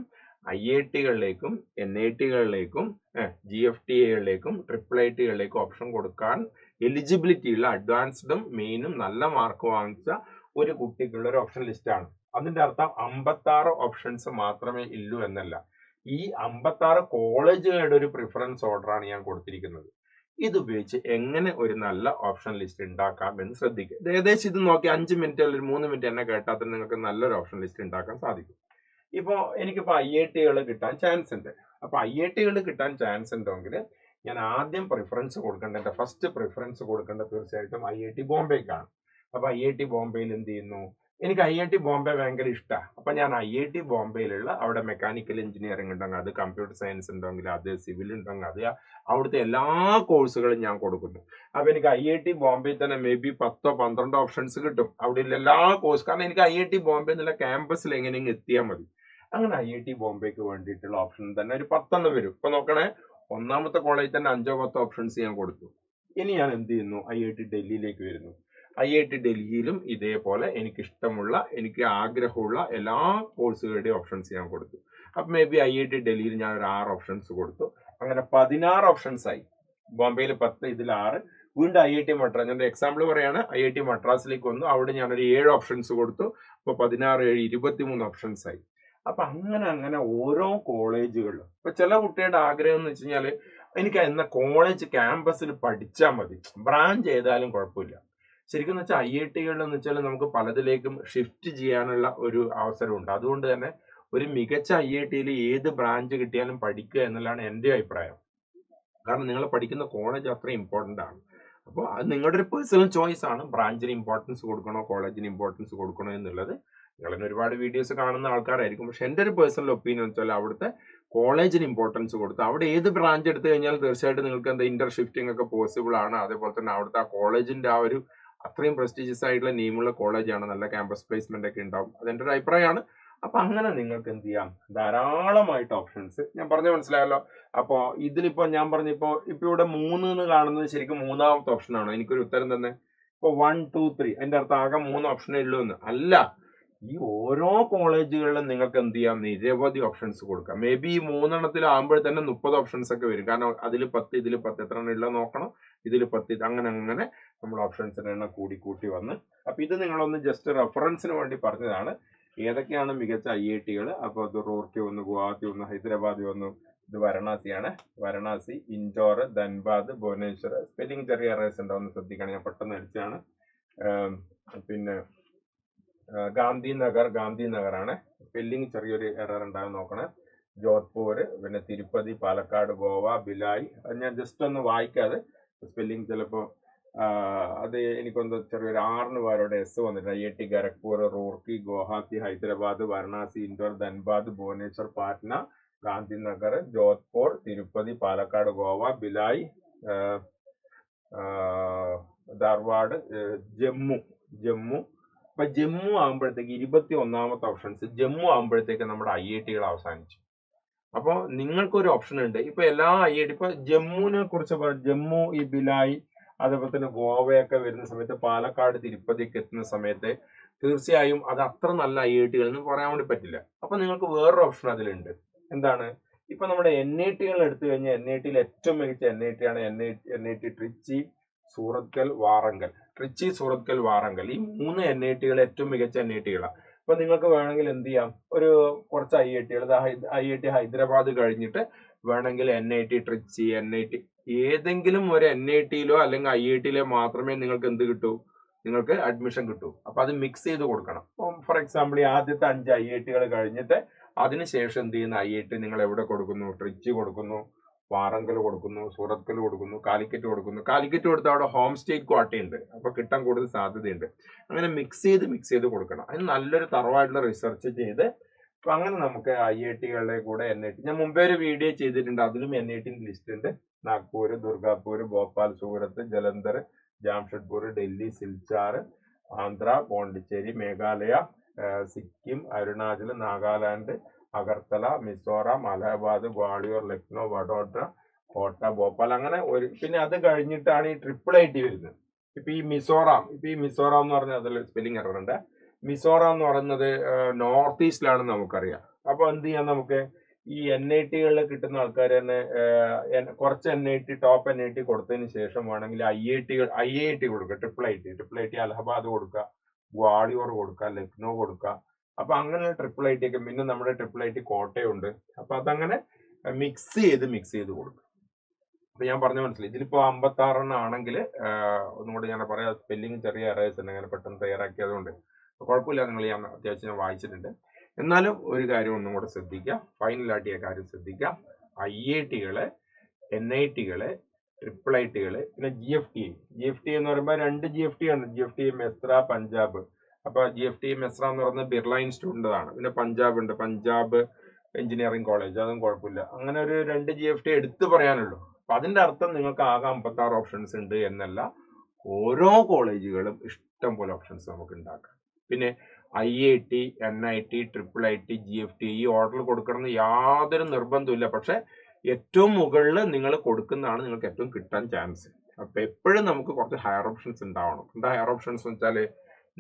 IIT-കളിലേക്കും NIT-കളിലേക്കും GFTA-കളിലേക്കും IIIT-കളിലേക്കും ഓപ്ഷൻ കൊടുക്കാൻ എലിജിബിലിറ്റി ഉള്ള അഡ്വാൻസ്ഡും മെയിനും നല്ല മാർക്ക് വാങ്ങിച്ച ഒരു കുട്ടിക്കുള്ള ഒരു ഓപ്ഷൻ ലിസ്റ്റാണ്. അതിൻ്റെ അർത്ഥം 56 ഓപ്ഷൻസ് മാത്രമേ ഉള്ളൂ എന്നല്ല. ഈ 56 കോളേജുകളുടെ ഒരു പ്രിഫറൻസ് ഓർഡറാണ് ഞാൻ കൊടുത്തിരിക്കുന്നത്. ഇതുപയോഗിച്ച് എങ്ങനെ ഒരു നല്ല ഓപ്ഷൻ ലിസ്റ്റ് ഉണ്ടാക്കാം എന്ന് ശ്രദ്ധിക്കുക. ഏകദേശം ഇത് നോക്കി 5 മിനിറ്റ് അല്ലെങ്കിൽ 3 മിനിറ്റ് എന്നെ കേട്ടാൽ തന്നെ നിങ്ങൾക്ക് നല്ലൊരു ഓപ്ഷൻ ലിസ്റ്റ് ഉണ്ടാക്കാൻ സാധിക്കും. ഇപ്പോൾ എനിക്കിപ്പോൾ IIT-കൾ കിട്ടാൻ ചാൻസ് ഉണ്ട്. അപ്പോൾ IIT-കൾ കിട്ടാൻ ചാൻസ് ഉണ്ടെങ്കിൽ ഞാൻ ആദ്യം പ്രിഫറൻസ് കൊടുക്കേണ്ട, എൻ്റെ ഫസ്റ്റ് പ്രിഫറൻസ് കൊടുക്കേണ്ടത് തീർച്ചയായിട്ടും IIT ബോംബെക്കാണ്. അപ്പോൾ IIT ബോംബെയിൽ എന്ത് ചെയ്യുന്നു, എനിക്ക് IIT ബോംബെ ഭയങ്കര ഇഷ്ടമാണ്. അപ്പം ഞാൻ IIT ബോംബെയിലുള്ള അവിടെ മെക്കാനിക്കൽ എഞ്ചിനീയറിംഗ് ഉണ്ടെങ്കിൽ അത്, കമ്പ്യൂട്ടർ സയൻസ് ഉണ്ടെങ്കിൽ അത്, സിവിൽ ഉണ്ടെങ്കിൽ അത്, അവിടുത്തെ എല്ലാ കോഴ്സുകളും ഞാൻ കൊടുക്കുന്നു. അപ്പോൾ എനിക്ക് IIT ബോംബെയിൽ തന്നെ മേ ബി 10-12 ഓപ്ഷൻസ് കിട്ടും അവിടെയുള്ള എല്ലാ കോഴ്സ്. കാരണം എനിക്ക് IIT ബോംബെ എന്നുള്ള ക്യാമ്പസിൽ എങ്ങനെയെങ്കിലും എത്തിയാൽ മതി. അങ്ങനെ IIT ബോംബെക്ക് വേണ്ടിയിട്ടുള്ള ഓപ്ഷൻ തന്നെ ഒരു 10 വരും. ഇപ്പൊ നോക്കണേ, ഒന്നാമത്തെ കോളേജിൽ തന്നെ 5-10 ഓപ്ഷൻസ് ഞാൻ കൊടുത്തു. ഇനി ഞാൻ എന്ത് ചെയ്യുന്നു, IIT ഡൽഹിയിലേക്ക് വരുന്നു. IIT ഡൽഹിയിലും ഇതേപോലെ എനിക്കിഷ്ടമുള്ള, എനിക്ക് ആഗ്രഹമുള്ള എല്ലാ കോഴ്സുകളുടെയും ഓപ്ഷൻസ് ഞാൻ കൊടുത്തു. അപ്പം മേ ബി IIT ഡൽഹിയിൽ ഞാൻ ഒരു 6 ഓപ്ഷൻസ് കൊടുത്തു. അങ്ങനെ 16 ഓപ്ഷൻസ് ആയി. ബോംബെയിൽ 10, ഇതിൽ 6. വീണ്ടും IIT മദ്രാസ്, ഞാൻ എക്സാമ്പിൾ പറയാണ്, IIT മദ്രാസിലേക്ക് വന്നു. അവിടെ ഞാനൊരു 7 ഓപ്ഷൻസ് കൊടുത്തു. അപ്പോൾ 16, 7, 23 ഓപ്ഷൻസ് ആയി. അപ്പൊ അങ്ങനെ ഓരോ കോളേജുകളിലും ഇപ്പൊ ചില കുട്ടികളുടെ ആഗ്രഹം എന്ന് വെച്ച് കഴിഞ്ഞാൽ എനിക്ക് എന്ന കോളേജ് ക്യാമ്പസിൽ പഠിച്ചാൽ മതി, ബ്രാഞ്ച് ചെയ്താലും കുഴപ്പമില്ല. ശരിക്കും എന്ന് വെച്ചാൽ IIT-കളിൽ എന്ന് വെച്ചാൽ നമുക്ക് പലതിലേക്കും ഷിഫ്റ്റ് ചെയ്യാനുള്ള ഒരു അവസരമുണ്ട്. അതുകൊണ്ട് തന്നെ ഒരു മികച്ച IIT-യിൽ ഏത് ബ്രാഞ്ച് കിട്ടിയാലും പഠിക്കുക എന്നുള്ളതാണ് എൻ്റെ അഭിപ്രായം. കാരണം നിങ്ങൾ പഠിക്കുന്ന കോളേജ് അത്ര ഇമ്പോർട്ടൻ്റ് ആണ്. അപ്പോൾ അത് നിങ്ങളുടെ ഒരു പേഴ്സണൽ ചോയ്സ് ആണ്, ബ്രാഞ്ചിന് ഇമ്പോർട്ടൻസ് കൊടുക്കണോ കോളേജിന് ഇമ്പോർട്ടൻസ് കൊടുക്കണോ എന്നുള്ളത്. നിങ്ങളെന്നെ ഒരുപാട് വീഡിയോസ് കാണുന്ന ആൾക്കാരായിരിക്കും. പക്ഷെ എൻ്റെ ഒരു പേഴ്സണൽ ഒപ്പീനിയൻ വെച്ചാൽ അവിടുത്തെ കോളേജിന് ഇമ്പോർട്ടൻസ് കൊടുത്ത് അവിടെ ഏത് ബ്രാഞ്ച് എടുത്തു കഴിഞ്ഞാൽ തീർച്ചയായിട്ടും നിങ്ങൾക്ക് എന്താ ഇന്റർ ഷിഫ്റ്റിംഗ് ഒക്കെ പോസിബിൾ ആണ്. അതേപോലെ തന്നെ അവിടുത്തെ ആ കോളേജിന്റെ ആ ഒരു അത്രയും പ്രസ്റ്റീജിയസ് ആയിട്ടുള്ള നെയിമുള്ള കോളേജാണ്, നല്ല ക്യാമ്പസ് പ്ലേസ്മെന്റ് ഒക്കെ ഉണ്ടാവും. അതെൻ്റെ ഒരു അഭിപ്രായമാണ്. അപ്പൊ അങ്ങനെ നിങ്ങൾക്ക് എന്ത് ചെയ്യാം, ധാരാളമായിട്ട് ഓപ്ഷൻസ്. ഞാൻ പറഞ്ഞ മനസ്സിലായല്ലോ. അപ്പോൾ ഇതിലിപ്പോ ഞാൻ പറഞ്ഞിപ്പോ ഇവിടെ 3 എന്ന് കാണുന്നത് ശരിക്കും 3ാമത്തെ ഓപ്ഷനാണ്. എനിക്കൊരു ഉത്തരം തന്നെ ഇപ്പൊ 1, 2, 3 അതിന്റെ അർത്ഥം ആകെ 3 ഓപ്ഷനേ ഉള്ളൂ എന്ന് അല്ല. ഈ ഓരോ കോളേജുകളിലും നിങ്ങൾക്ക് എന്ത് ചെയ്യാം, നിരവധി ഓപ്ഷൻസ് കൊടുക്കാം. മേ ബി ഈ 3 എണ്ണത്തിലാകുമ്പോൾ തന്നെ 30 ഓപ്ഷൻസ് ഒക്കെ വരും. കാരണം അതിൽ 10, ഇതിൽ 10, എത്ര ഉള്ളത് നോക്കണം, ഇതിൽ 10, അങ്ങനെ നമ്മൾ ഓപ്ഷൻസിന്റെ എണ്ണം കൂട്ടി വന്ന്. അപ്പൊ ഇത് നിങ്ങളൊന്ന് ജസ്റ്റ് റെഫറൻസിന് വേണ്ടി പറഞ്ഞതാണ് ഏതൊക്കെയാണ് മികച്ച IIT-കൾ. അപ്പോൾ അത് റൂർക്കി ഒന്ന്, ഗുവാഹത്തി ഒന്ന്, ഹൈദരാബാദ് ഒന്ന്, ഇത് വാരണാസിയാണ്. വാരണാസി, ഇൻഡോർ, ധൻബാദ്, ഭുവനേശ്വർ. സ്പെല്ലിംഗ് ചെറിയ എറേഴ്സ് ഉണ്ടാവുന്ന ശ്രദ്ധിക്കണം, ഞാൻ പെട്ടെന്ന് അടിച്ചാണ്. പിന്നെ ഗാന്ധിനഗറാണ്, സ്പെല്ലിംഗ് ചെറിയൊരു എറർ ഉണ്ടാവും നോക്കണേ. ജോധ്പൂർ, പിന്നെ തിരുപ്പതി, പാലക്കാട്, ഗോവ, ഭിലായ്. അത് ഞാൻ ജസ്റ്റ് ഒന്ന് വായിക്കാതെ, സ്പെല്ലിംഗ് ചിലപ്പോൾ അത് എനിക്കൊന്ന് ചെറിയൊരു 6 പേരുടെ S വന്നിട്ട്. IIT ഖരഗ്പൂർ, റൂർക്കി, ഗുവാഹത്തി, ഹൈദരാബാദ്, വാരണാസി, ഇൻഡോർ, ധൻബാദ്, ഭുവനേശ്വർ, പാറ്റ്ന, ഗാന്ധിനഗർ, ജോധ്പൂർ, തിരുപ്പതി, പാലക്കാട്, ഗോവ, ഭിലായ്, ധാർവാഡ്, ജമ്മു. അപ്പൊ ജമ്മു ആകുമ്പോഴത്തേക്ക് 21ാമത്തെ ഓപ്ഷൻസ് ജമ്മു ആകുമ്പോഴത്തേക്ക് നമ്മുടെ IIT-കൾ അവസാനിച്ചു. അപ്പോൾ നിങ്ങൾക്കൊരു ഓപ്ഷൻ ഉണ്ട്. ഇപ്പൊ എല്ലാ IIT, ഇപ്പൊ ജമ്മുവിനെ കുറിച്ച് ജമ്മു, ഈ ഭിലായ്, അതേപോലെ തന്നെ ഗോവയൊക്കെ വരുന്ന സമയത്ത്, പാലക്കാട്, തിരുപ്പതിയൊക്കെ എത്തുന്ന സമയത്ത് തീർച്ചയായും അത് അത്ര നല്ല IIT-കൾ എന്ന് പറയാൻ വേണ്ടി പറ്റില്ല. അപ്പൊ നിങ്ങൾക്ക് വേറൊരു ഓപ്ഷൻ അതിലുണ്ട്. എന്താണ്? ഇപ്പൊ നമ്മുടെ NIT-കൾ എടുത്തു കഴിഞ്ഞാൽ NIT-യിൽ ഏറ്റവും മികച്ച NIT ആണ് NIT ട്രിച്ചി, സൂറത്കൽ, വാറങ്കൽ. ട്രിച്ചി, സൂറത്കൽ, വാറങ്കൽ, ഈ 3 NIT ഏറ്റവും മികച്ച NIT. അപ്പൊ നിങ്ങൾക്ക് വേണമെങ്കിൽ എന്ത് ചെയ്യാം, ഒരു കുറച്ച് IIT ഹൈദരാബാദ് കഴിഞ്ഞിട്ട് വേണമെങ്കിൽ NIT ട്രിച്ചി, NIT ഏതെങ്കിലും ഒരു NIT അല്ലെങ്കിൽ IIT മാത്രമേ നിങ്ങൾക്ക് എന്ത് കിട്ടൂ, നിങ്ങൾക്ക് അഡ്മിഷൻ കിട്ടൂ. അപ്പൊ അത് മിക്സ് ചെയ്ത് കൊടുക്കണം. ഫോർ എക്സാമ്പിൾ, ആദ്യത്തെ 5 IIT കഴിഞ്ഞിട്ട് അതിനുശേഷം എന്ത് ചെയ്യുന്ന IIT നിങ്ങൾ എവിടെ കൊടുക്കുന്നു, ട്രിച്ചി കൊടുക്കുന്നു, വാറങ്കൽ കൊടുക്കുന്നു, സൂറത്കൽ കൊടുക്കുന്നു, കാലിക്കറ്റ് കൊടുക്കുന്നു. കാലിക്കറ്റ് കൊടുത്താൽ അവിടെ ഹോം സ്റ്റേറ്റ് ക്വാട്ടയുണ്ട്, അപ്പൊ കിട്ടാൻ കൂടുതൽ സാധ്യതയുണ്ട്. അങ്ങനെ മിക്സ് ചെയ്ത് കൊടുക്കണം. അതിന് നല്ലൊരു തറവായിട്ടുള്ള റിസർച്ച് ചെയ്ത് അപ്പൊ അങ്ങനെ നമുക്ക് IIT കൂടെ NIT, ഞാൻ മുമ്പേ ഒരു വീഡിയോ ചെയ്തിട്ടുണ്ട്, അതിലും NIT ലിസ്റ്റ് ഉണ്ട്. നാഗ്പൂർ, ദുർഗാപൂർ, ഭോപ്പാൽ, സൂറത്ത്, ജലന്ധർ, ജാംഷഡ്പൂർ, ഡൽഹി, സിൽച്ചാർ, ആന്ധ്ര, പോണ്ടിച്ചേരി, മേഘാലയ, സിക്കിം, അരുണാചൽ, നാഗാലാൻഡ്, അഗർത്തല, മിസോറാം, അലഹബാദ്, ഗ്വാളിയോർ, ലക്നോ, വഡോദര, കോട്ട, ഭോപ്പാൽ, അങ്ങനെ പിന്നെ അത് കഴിഞ്ഞിട്ടാണ് ഈ IIIT വരുന്നത്. ഇപ്പൊ ഈ മിസോറാം എന്ന് പറഞ്ഞാൽ അതിൽ സ്പെല്ലിംഗ് എറർ ഉണ്ട്. മിസോറാം എന്ന് പറയുന്നത് നോർത്ത് ഈസ്റ്റിലാണെന്ന് നമുക്കറിയാം. അപ്പൊ എന്ത് ചെയ്യാം, നമുക്ക് ഈ NIT കിട്ടുന്ന ആൾക്കാർ തന്നെ കുറച്ച് ടോപ്പ് NIT കൊടുത്തതിന് ശേഷം വേണമെങ്കിൽ IIT കൊടുക്കുക. IIIT അലഹബാദ് കൊടുക്കുക, ഗ്വാളിയോർ കൊടുക്കുക, ലക്നോ കൊടുക്കുക. അപ്പൊ അങ്ങനെ IIIT ഒക്കെ, പിന്നെ നമ്മുടെ IIIT കോട്ടയുണ്ട്. അപ്പൊ അതങ്ങനെ മിക്സ് ചെയ്ത് കൊടുക്കും. അപ്പൊ ഞാൻ പറഞ്ഞ മനസ്സിലായി. ഇതിലിപ്പോ 56 ആണെങ്കിൽ ഒന്നുകൂടെ ഞാൻ പറയാം, സ്പെല്ലിംഗ് ചെറിയ എറേഴ്സ് ഉണ്ട്, അങ്ങനെ പെട്ടെന്ന് തയ്യാറാക്കിയതുകൊണ്ട് കുഴപ്പമില്ല. നിങ്ങൾ ഞാൻ അത്യാവശ്യം വായിച്ചിട്ടുണ്ട്. എന്നാലും ഒരു കാര്യം ഒന്നും കൂടെ ശ്രദ്ധിക്കുക, ഫൈനലായിട്ട് ഈ കാര്യം ശ്രദ്ധിക്കുക. IIT, NIT, IIIT, പിന്നെ GFT എന്ന് പറയുമ്പോൾ 2 GFT ആണ്. GFT മെസ്ര, പഞ്ചാബ്. അപ്പൊ GFT മെസ്ര എന്ന് പറയുന്നത് ബിർള ഇൻസ്റ്റിറ്റ്യൂട്ടിന്റെ ആണ്. പിന്നെ പഞ്ചാബ് ഉണ്ട്, പഞ്ചാബ് എഞ്ചിനീയറിംഗ് കോളേജ്, അതും കുഴപ്പമില്ല. അങ്ങനെ ഒരു 2 GFT എടുത്തു പറയാനുള്ളൂ. അപ്പൊ അതിന്റെ അർത്ഥം നിങ്ങൾക്ക് ആകെ 56 ഓപ്ഷൻസ് ഉണ്ട് എന്നല്ല. ഓരോ കോളേജുകളും ഇഷ്ടം പോലെ ഓപ്ഷൻസ് നമുക്ക് ഉണ്ടാക്കാം. പിന്നെ IIT, NIT, IIIT, GFT ഈ ഓർഡർ കൊടുക്കണമെന്ന് യാതൊരു നിർബന്ധമില്ല. പക്ഷെ ഏറ്റവും മുകളിൽ നിങ്ങൾ കൊടുക്കുന്നതാണ് നിങ്ങൾക്ക് ഏറ്റവും കിട്ടാൻ ചാൻസ്. അപ്പൊ എപ്പോഴും നമുക്ക് കുറച്ച് ഹയർ ഓപ്ഷൻസ് ഉണ്ടാവണം. എന്താ ഹയർ ഓപ്ഷൻസ് എന്ന് വെച്ചാൽ,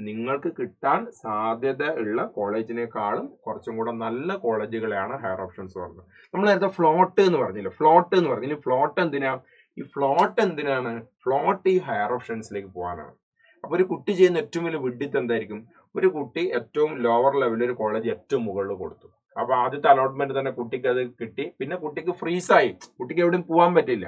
നിങ്ങൾക്ക് കിട്ടാൻ സാധ്യത ഉള്ള കോളേജിനേക്കാളും കുറച്ചും കൂടെ നല്ല കോളേജുകളെയാണ് ഹയർ ഓപ്ഷൻസ് പറഞ്ഞത്. നമ്മൾ നേരത്തെ ഫ്ലോട്ട് എന്ന് പറഞ്ഞില്ല, ഫ്ലോട്ട് എന്തിനാ? ഈ ഫ്ലോട്ട് എന്തിനാണ്? ഫ്ലോട്ട് ഈ ഹയർ ഓപ്ഷൻസിലേക്ക് പോകാനാണ്. അപ്പൊ ഒരു കുട്ടി ചെയ്യുന്ന ഏറ്റവും വലിയ വിഡ്ഢിത്തം എന്തായിരിക്കും? ഒരു കുട്ടി ഏറ്റവും ലോവർ ലെവലിൽ ഒരു കോളേജ് ഏറ്റവും മുകളിൽ കൊടുത്തു. അപ്പൊ ആദ്യത്തെ അലോട്ട്മെന്റ് തന്നെ കുട്ടിക്ക് അത് കിട്ടി, പിന്നെ കുട്ടിക്ക് ഫ്രീസായി, കുട്ടിക്ക് എവിടെയും പോകാൻ പറ്റില്ല.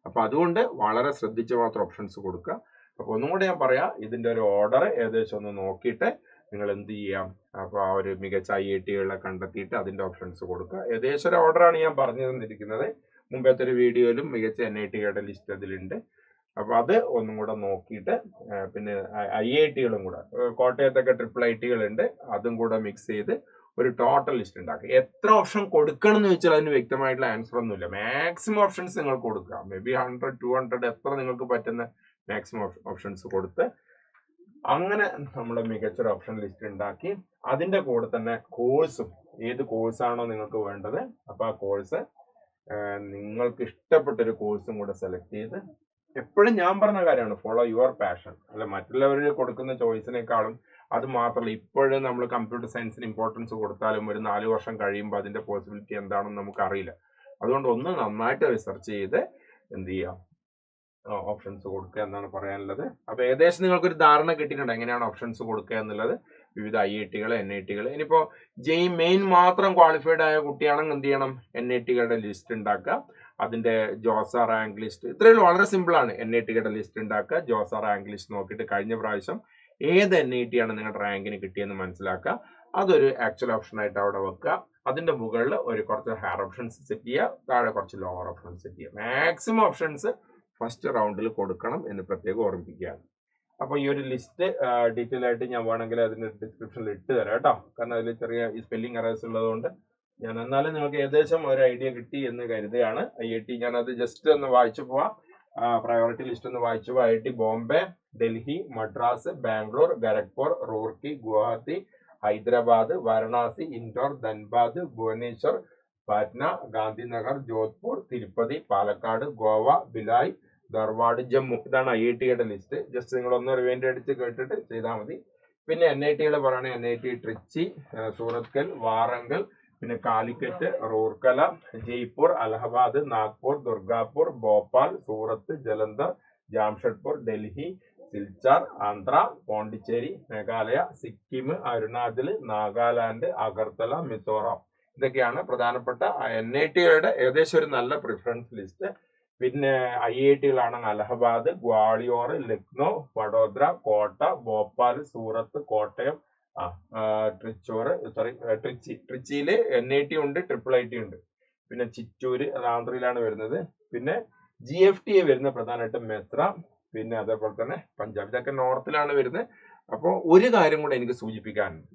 അപ്പൊ അതുകൊണ്ട് വളരെ ശ്രദ്ധിച്ച് മാത്രം ഓപ്ഷൻസ് കൊടുക്കുക. അപ്പൊ ഒന്നും കൂടെ ഞാൻ പറയാം, ഇതിന്റെ ഒരു ഓർഡർ ഏകദേശം ഒന്ന് നോക്കിയിട്ട് നിങ്ങൾ എന്ത് ചെയ്യാം, അപ്പൊ ആ ഒരു മികച്ച IIT കണ്ടെത്തിയിട്ട് അതിന്റെ ഓപ്ഷൻസ് കൊടുക്കുക. ഏകദേശം ഒരു ഓർഡറാണ് ഞാൻ പറഞ്ഞു തന്നിരിക്കുന്നത്. മുമ്പത്തെ ഒരു വീഡിയോയിലും മികച്ച NIT ലിസ്റ്റ് അതിലുണ്ട്. അപ്പൊ അത് ഒന്നും കൂടെ നോക്കിയിട്ട്, പിന്നെ IIT കൂടെ, കോട്ടയത്തൊക്കെ IIIT ഉണ്ട്, അതും കൂടെ മിക്സ് ചെയ്ത് ഒരു ടോട്ടൽ ലിസ്റ്റ് ഉണ്ടാക്കുക. എത്ര ഓപ്ഷൻ കൊടുക്കണം എന്ന് വെച്ചാൽ അതിന് വ്യക്തമായിട്ടുള്ള ആൻസർ ഒന്നുമില്ല. മാക്സിമം ഓപ്ഷൻസ് നിങ്ങൾ കൊടുക്കുക. മേ ബി 100, 200 എത്ര നിങ്ങൾക്ക് പറ്റുന്ന മാക്സിമം ഓപ്ഷൻസ് കൊടുത്ത് അങ്ങനെ നമ്മൾ മികച്ചൊരു ഓപ്ഷൻ ലിസ്റ്റ് ഉണ്ടാക്കി അതിന്റെ കൂടെ തന്നെ കോഴ്സും, ഏത് കോഴ്സാണോ നിങ്ങൾക്ക് വേണ്ടത്, അപ്പൊ ആ കോഴ്സ് നിങ്ങൾക്ക് ഇഷ്ടപ്പെട്ടൊരു കോഴ്സും കൂടെ സെലക്ട് ചെയ്ത്, എപ്പോഴും ഞാൻ പറഞ്ഞ കാര്യമാണ്, ഫോളോ യുവർ പാഷൻ. അല്ല മറ്റുള്ളവർ കൊടുക്കുന്ന ചോയ്സിനേക്കാളും, അത് മാത്രമല്ല ഇപ്പോഴും നമ്മൾ കമ്പ്യൂട്ടർ സയൻസിന് ഇമ്പോർട്ടൻസ് കൊടുത്താലും ഒരു 4 വർഷം കഴിയുമ്പോൾ അതിന്റെ പോസിബിലിറ്റി എന്താണെന്ന് നമുക്ക് അറിയില്ല. അതുകൊണ്ട് ഒന്ന് നന്നായിട്ട് റിസർച്ച് ചെയ്ത് എന്ത് ചെയ്യാം, ഓപ്ഷൻസ് കൊടുക്കുക എന്നാണ് പറയാനുള്ളത്. അപ്പൊ ഏകദേശം നിങ്ങൾക്കൊരു ധാരണ കിട്ടിയിട്ടുണ്ട് എങ്ങനെയാണ് ഓപ്ഷൻസ് കൊടുക്കുക എന്നുള്ളത്. വിവിധ IIT, NIT. ഇനിയിപ്പോ മെയിൻ മാത്രം ക്വാളിഫൈഡ് ആയ കുട്ടിയാണെങ്കിൽ എന്ത് ചെയ്യണം, NIT ലിസ്റ്റ് ഉണ്ടാക്കുക, അതിന്റെ ജോസ റാങ്ക് ലിസ്റ്റ്. ഇത്രയും വളരെ സിമ്പിൾ ആണ്. NIT ലിസ്റ്റ് ഉണ്ടാക്കുക, ജോസ റാങ്ക് ലിസ്റ്റ് നോക്കിയിട്ട് കഴിഞ്ഞ പ്രാവശ്യം ഏത് NIT ആണ് നിങ്ങളുടെ റാങ്കിന് കിട്ടിയെന്ന് മനസ്സിലാക്കുക. അതൊരു ആക്ച്വൽ ഓപ്ഷൻ ആയിട്ട് അവിടെ വെക്കുക. അതിന്റെ മുകളിൽ ഒരു കുറച്ച് ഹയർ ഓപ്ഷൻസ് സെറ്റ് ചെയ്യുക, താഴെ കുറച്ച് ലോവർ ഓപ്ഷൻസ് സെറ്റ് ചെയ്യുക. മാക്സിമം ഓപ്ഷൻസ് ഫസ്റ്റ് റൗണ്ടിൽ കൊടുക്കണം എന്ന് പ്രത്യേകം ഓർമ്മിപ്പിക്കുകയാണ്. അപ്പൊ ഈ ഒരു ലിസ്റ്റ് ഡീറ്റെയിൽ ആയിട്ട് ഞാൻ വേണമെങ്കിൽ അതിന്റെ ഡിസ്ക്രിപ്ഷനിൽ ഇട്ട് തരാം കേട്ടോ. കാരണം അതിൽ ചെറിയ ഈ സ്പെല്ലിംഗ് എറേഴ്സ് ഉള്ളതുകൊണ്ട് ഞാൻ, എന്നാലും നിങ്ങൾക്ക് ഏകദേശം ഒരു ഐഡിയ കിട്ടി എന്ന് കരുതുകയാണ്. IIT ഞാനത് ജസ്റ്റ് ഒന്ന് വായിച്ചു പോവാം. പ്രയോറിറ്റി ലിസ്റ്റ് ഒന്ന് വായിച്ചു പോവാം. IIT ബോംബെ, ഡൽഹി, മദ്രാസ്, ബാംഗ്ലൂർ, ഖരഗ്പൂർ, റൂർക്കി, ഗുവാഹത്തി, ഹൈദരാബാദ്, വാരണാസി, ഇൻഡോർ, ധൻബാദ്, ഭുവനേശ്വർ, പാറ്റ്ന, ഗാന്ധിനഗർ, ജോധ്പൂർ, തിരുപ്പതി, പാലക്കാട്, ഗോവ, ഭിലായ്, ധാർവാഡ്, ജമ്മു. ഇതാണ് IIT ലിസ്റ്റ്. ജസ്റ്റ് നിങ്ങൾ ഒന്ന് റിവൈൻഡ് അടിച്ച് കേട്ടിട്ട് ചെയ്താൽ മതി. പിന്നെ NIT പറയുകയാണെങ്കിൽ NIT ട്രിച്ചി, സൂറത്കൽ, വാറങ്കൽ, പിന്നെ കാലിക്കറ്റ്, റൂർക്കല, ജയ്പൂർ, അലഹബാദ്, നാഗ്പൂർ, ദുർഗാപൂർ, ഭോപ്പാൽ, സൂറത്ത്, ജലന്ധർ, ജാംഷഡ്പൂർ, ഡൽഹി, സിൽച്ചാർ, ആന്ധ്ര, പോണ്ടിച്ചേരി, മേഘാലയ, സിക്കിം, അരുണാചൽ, നാഗാലാൻഡ്, അഗർത്തല, മിസോറാം. ഇതൊക്കെയാണ് പ്രധാനപ്പെട്ട NITകളുടെ ഏകദേശം ഒരു നല്ല പ്രിഫറൻസ് ലിസ്റ്റ്. പിന്നെ IITകളാണെങ്കിൽ അലഹബാദ്, ഗ്വാളിയോർ, ലക്നോ, വഡോദര, കോട്ട, ഭോപ്പാൽ, സൂറത്ത്, കോട്ടയം, ട്രിച്ചിയില് NIT ഉണ്ട്, IIIT ഉണ്ട്. പിന്നെ ചിറ്റൂര്, അത് ആന്ധ്രയിലാണ് വരുന്നത്. പിന്നെ GFTA വരുന്ന പ്രധാനമായിട്ടും മെത്ര, പിന്നെ അതേപോലെ തന്നെ പഞ്ചാബ്. ഇതൊക്കെ നോർത്തിലാണ് വരുന്നത്. അപ്പോൾ ഒരു കാര്യം കൂടെ എനിക്ക് സൂചിപ്പിക്കാനുണ്ട്.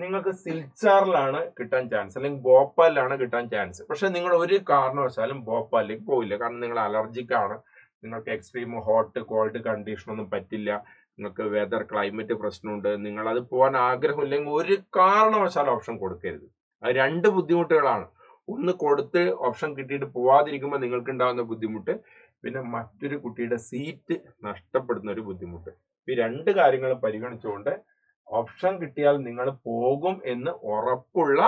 നിങ്ങൾക്ക് സിൽച്ചാറിലാണ് കിട്ടാൻ ചാൻസ്, അല്ലെങ്കിൽ ഭോപ്പാലിലാണ് കിട്ടാൻ ചാൻസ്. പക്ഷെ നിങ്ങൾ ഒരു കാരണവശാലും ഭോപ്പാലിലേക്ക് പോയില്ല. കാരണം നിങ്ങൾ അലർജിക് ആണ്, നിങ്ങൾക്ക് എക്സ്ട്രീം ഹോട്ട് കോൾഡ് കണ്ടീഷൻ ഒന്നും പറ്റില്ല, നിങ്ങൾക്ക് വെതർ ക്ലൈമറ്റ് പ്രശ്നമുണ്ട്, നിങ്ങൾ അത് പോകാൻ ആഗ്രഹമില്ലെങ്കിൽ ഒരു കാരണവശാലും ഓപ്ഷൻ കൊടുക്കരുത്. അത് രണ്ട് ബുദ്ധിമുട്ടുകളാണ്. ഒന്ന്, കൊടുത്ത് ഓപ്ഷൻ കിട്ടിയിട്ട് പോവാതിരിക്കുമ്പോൾ നിങ്ങൾക്ക് ഉണ്ടാകുന്ന ബുദ്ധിമുട്ട്, പിന്നെ മറ്റൊരു കുട്ടിയുടെ സീറ്റ് നഷ്ടപ്പെടുന്ന ഒരു ബുദ്ധിമുട്ട്. ഈ രണ്ട് കാര്യങ്ങൾ പരിഗണിച്ചുകൊണ്ട് ഓപ്ഷൻ കിട്ടിയാൽ നിങ്ങൾ പോകും എന്ന് ഉറപ്പുള്ള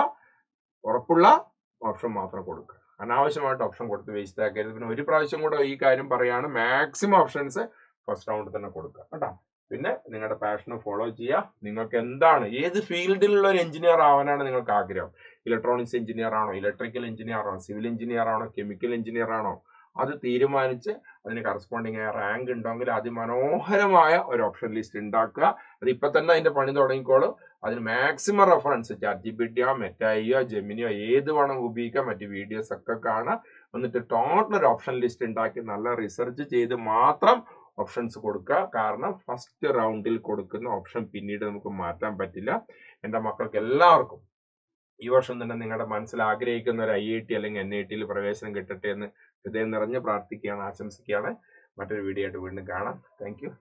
ഓപ്ഷൻ മാത്രം കൊടുക്കുക. അനാവശ്യമായിട്ട് ഓപ്ഷൻ കൊടുത്ത് വേസ്റ്റ് ആക്കരുത്. പിന്നെ ഒരു പ്രാവശ്യം കൂടെ ഈ കാര്യം പറയാണ്, മാക്സിമം ഓപ്ഷൻസ് ഫസ്റ്റ് റൗണ്ടിൽ തന്നെ കൊടുക്കുക കേട്ടോ. പിന്നെ നിങ്ങളുടെ പാഷന് ഫോളോ ചെയ്യുക. നിങ്ങൾക്ക് എന്താണ്, ഏത് ഫീൽഡിലുള്ള ഒരു എഞ്ചിനീയർ ആവാനാണ് നിങ്ങൾക്ക് ആഗ്രഹം? ഇലക്ട്രോണിക്സ് എഞ്ചിനീയർ ആണോ, ഇലക്ട്രിക്കൽ എഞ്ചിനീയർ ആണോ, സിവിൽ എഞ്ചിനീയർ ആണോ, കെമിക്കൽ എഞ്ചിനീയർ ആണോ? അത് തീരുമാനിച്ച് അതിന് കറസ്പോണ്ടിങ് ആയ റാങ്ക് ഉണ്ടെങ്കിൽ അതിമനോഹരമായ ഒരു ഓപ്ഷൻ ലിസ്റ്റ് ഉണ്ടാക്കുക. അത് ഇപ്പൊ തന്നെ അതിന്റെ പണി തുടങ്ങിക്കോളും. അതിന് മാക്സിമം റെഫറൻസ് ChatGPT, മെറ്റയോ, ജെമിനിയോ ഏത് വേണം ഉപയോഗിക്കാം. മറ്റു വീഡിയോസ് ഒക്കെ കാണാം. എന്നിട്ട് ടോട്ടൽ ഒരു ഓപ്ഷൻ ലിസ്റ്റ് ഉണ്ടാക്കി നല്ല റിസർച്ച് ചെയ്ത് മാത്രം ഓപ്ഷൻസ് കൊടുക്കുക. കാരണം ഫസ്റ്റ് റൗണ്ടിൽ കൊടുക്കുന്ന ഓപ്ഷൻ പിന്നീട് നമുക്ക് മാറ്റാൻ പറ്റില്ല. എൻ്റെ മക്കൾക്ക് എല്ലാവർക്കും ഈ വർഷം തന്നെ നിങ്ങളുടെ മനസ്സിൽ ആഗ്രഹിക്കുന്ന ഒരു IIT അല്ലെങ്കിൽ NITയിൽ പ്രവേശനം കിട്ടട്ടെ എന്ന് ഹൃദയം നിറഞ്ഞ് പ്രാർത്ഥിക്കുകയാണ്, ആശംസിക്കുകയാണ്. മറ്റൊരു വീഡിയോ ആയിട്ട് വീണ്ടും കാണാം. Thank you.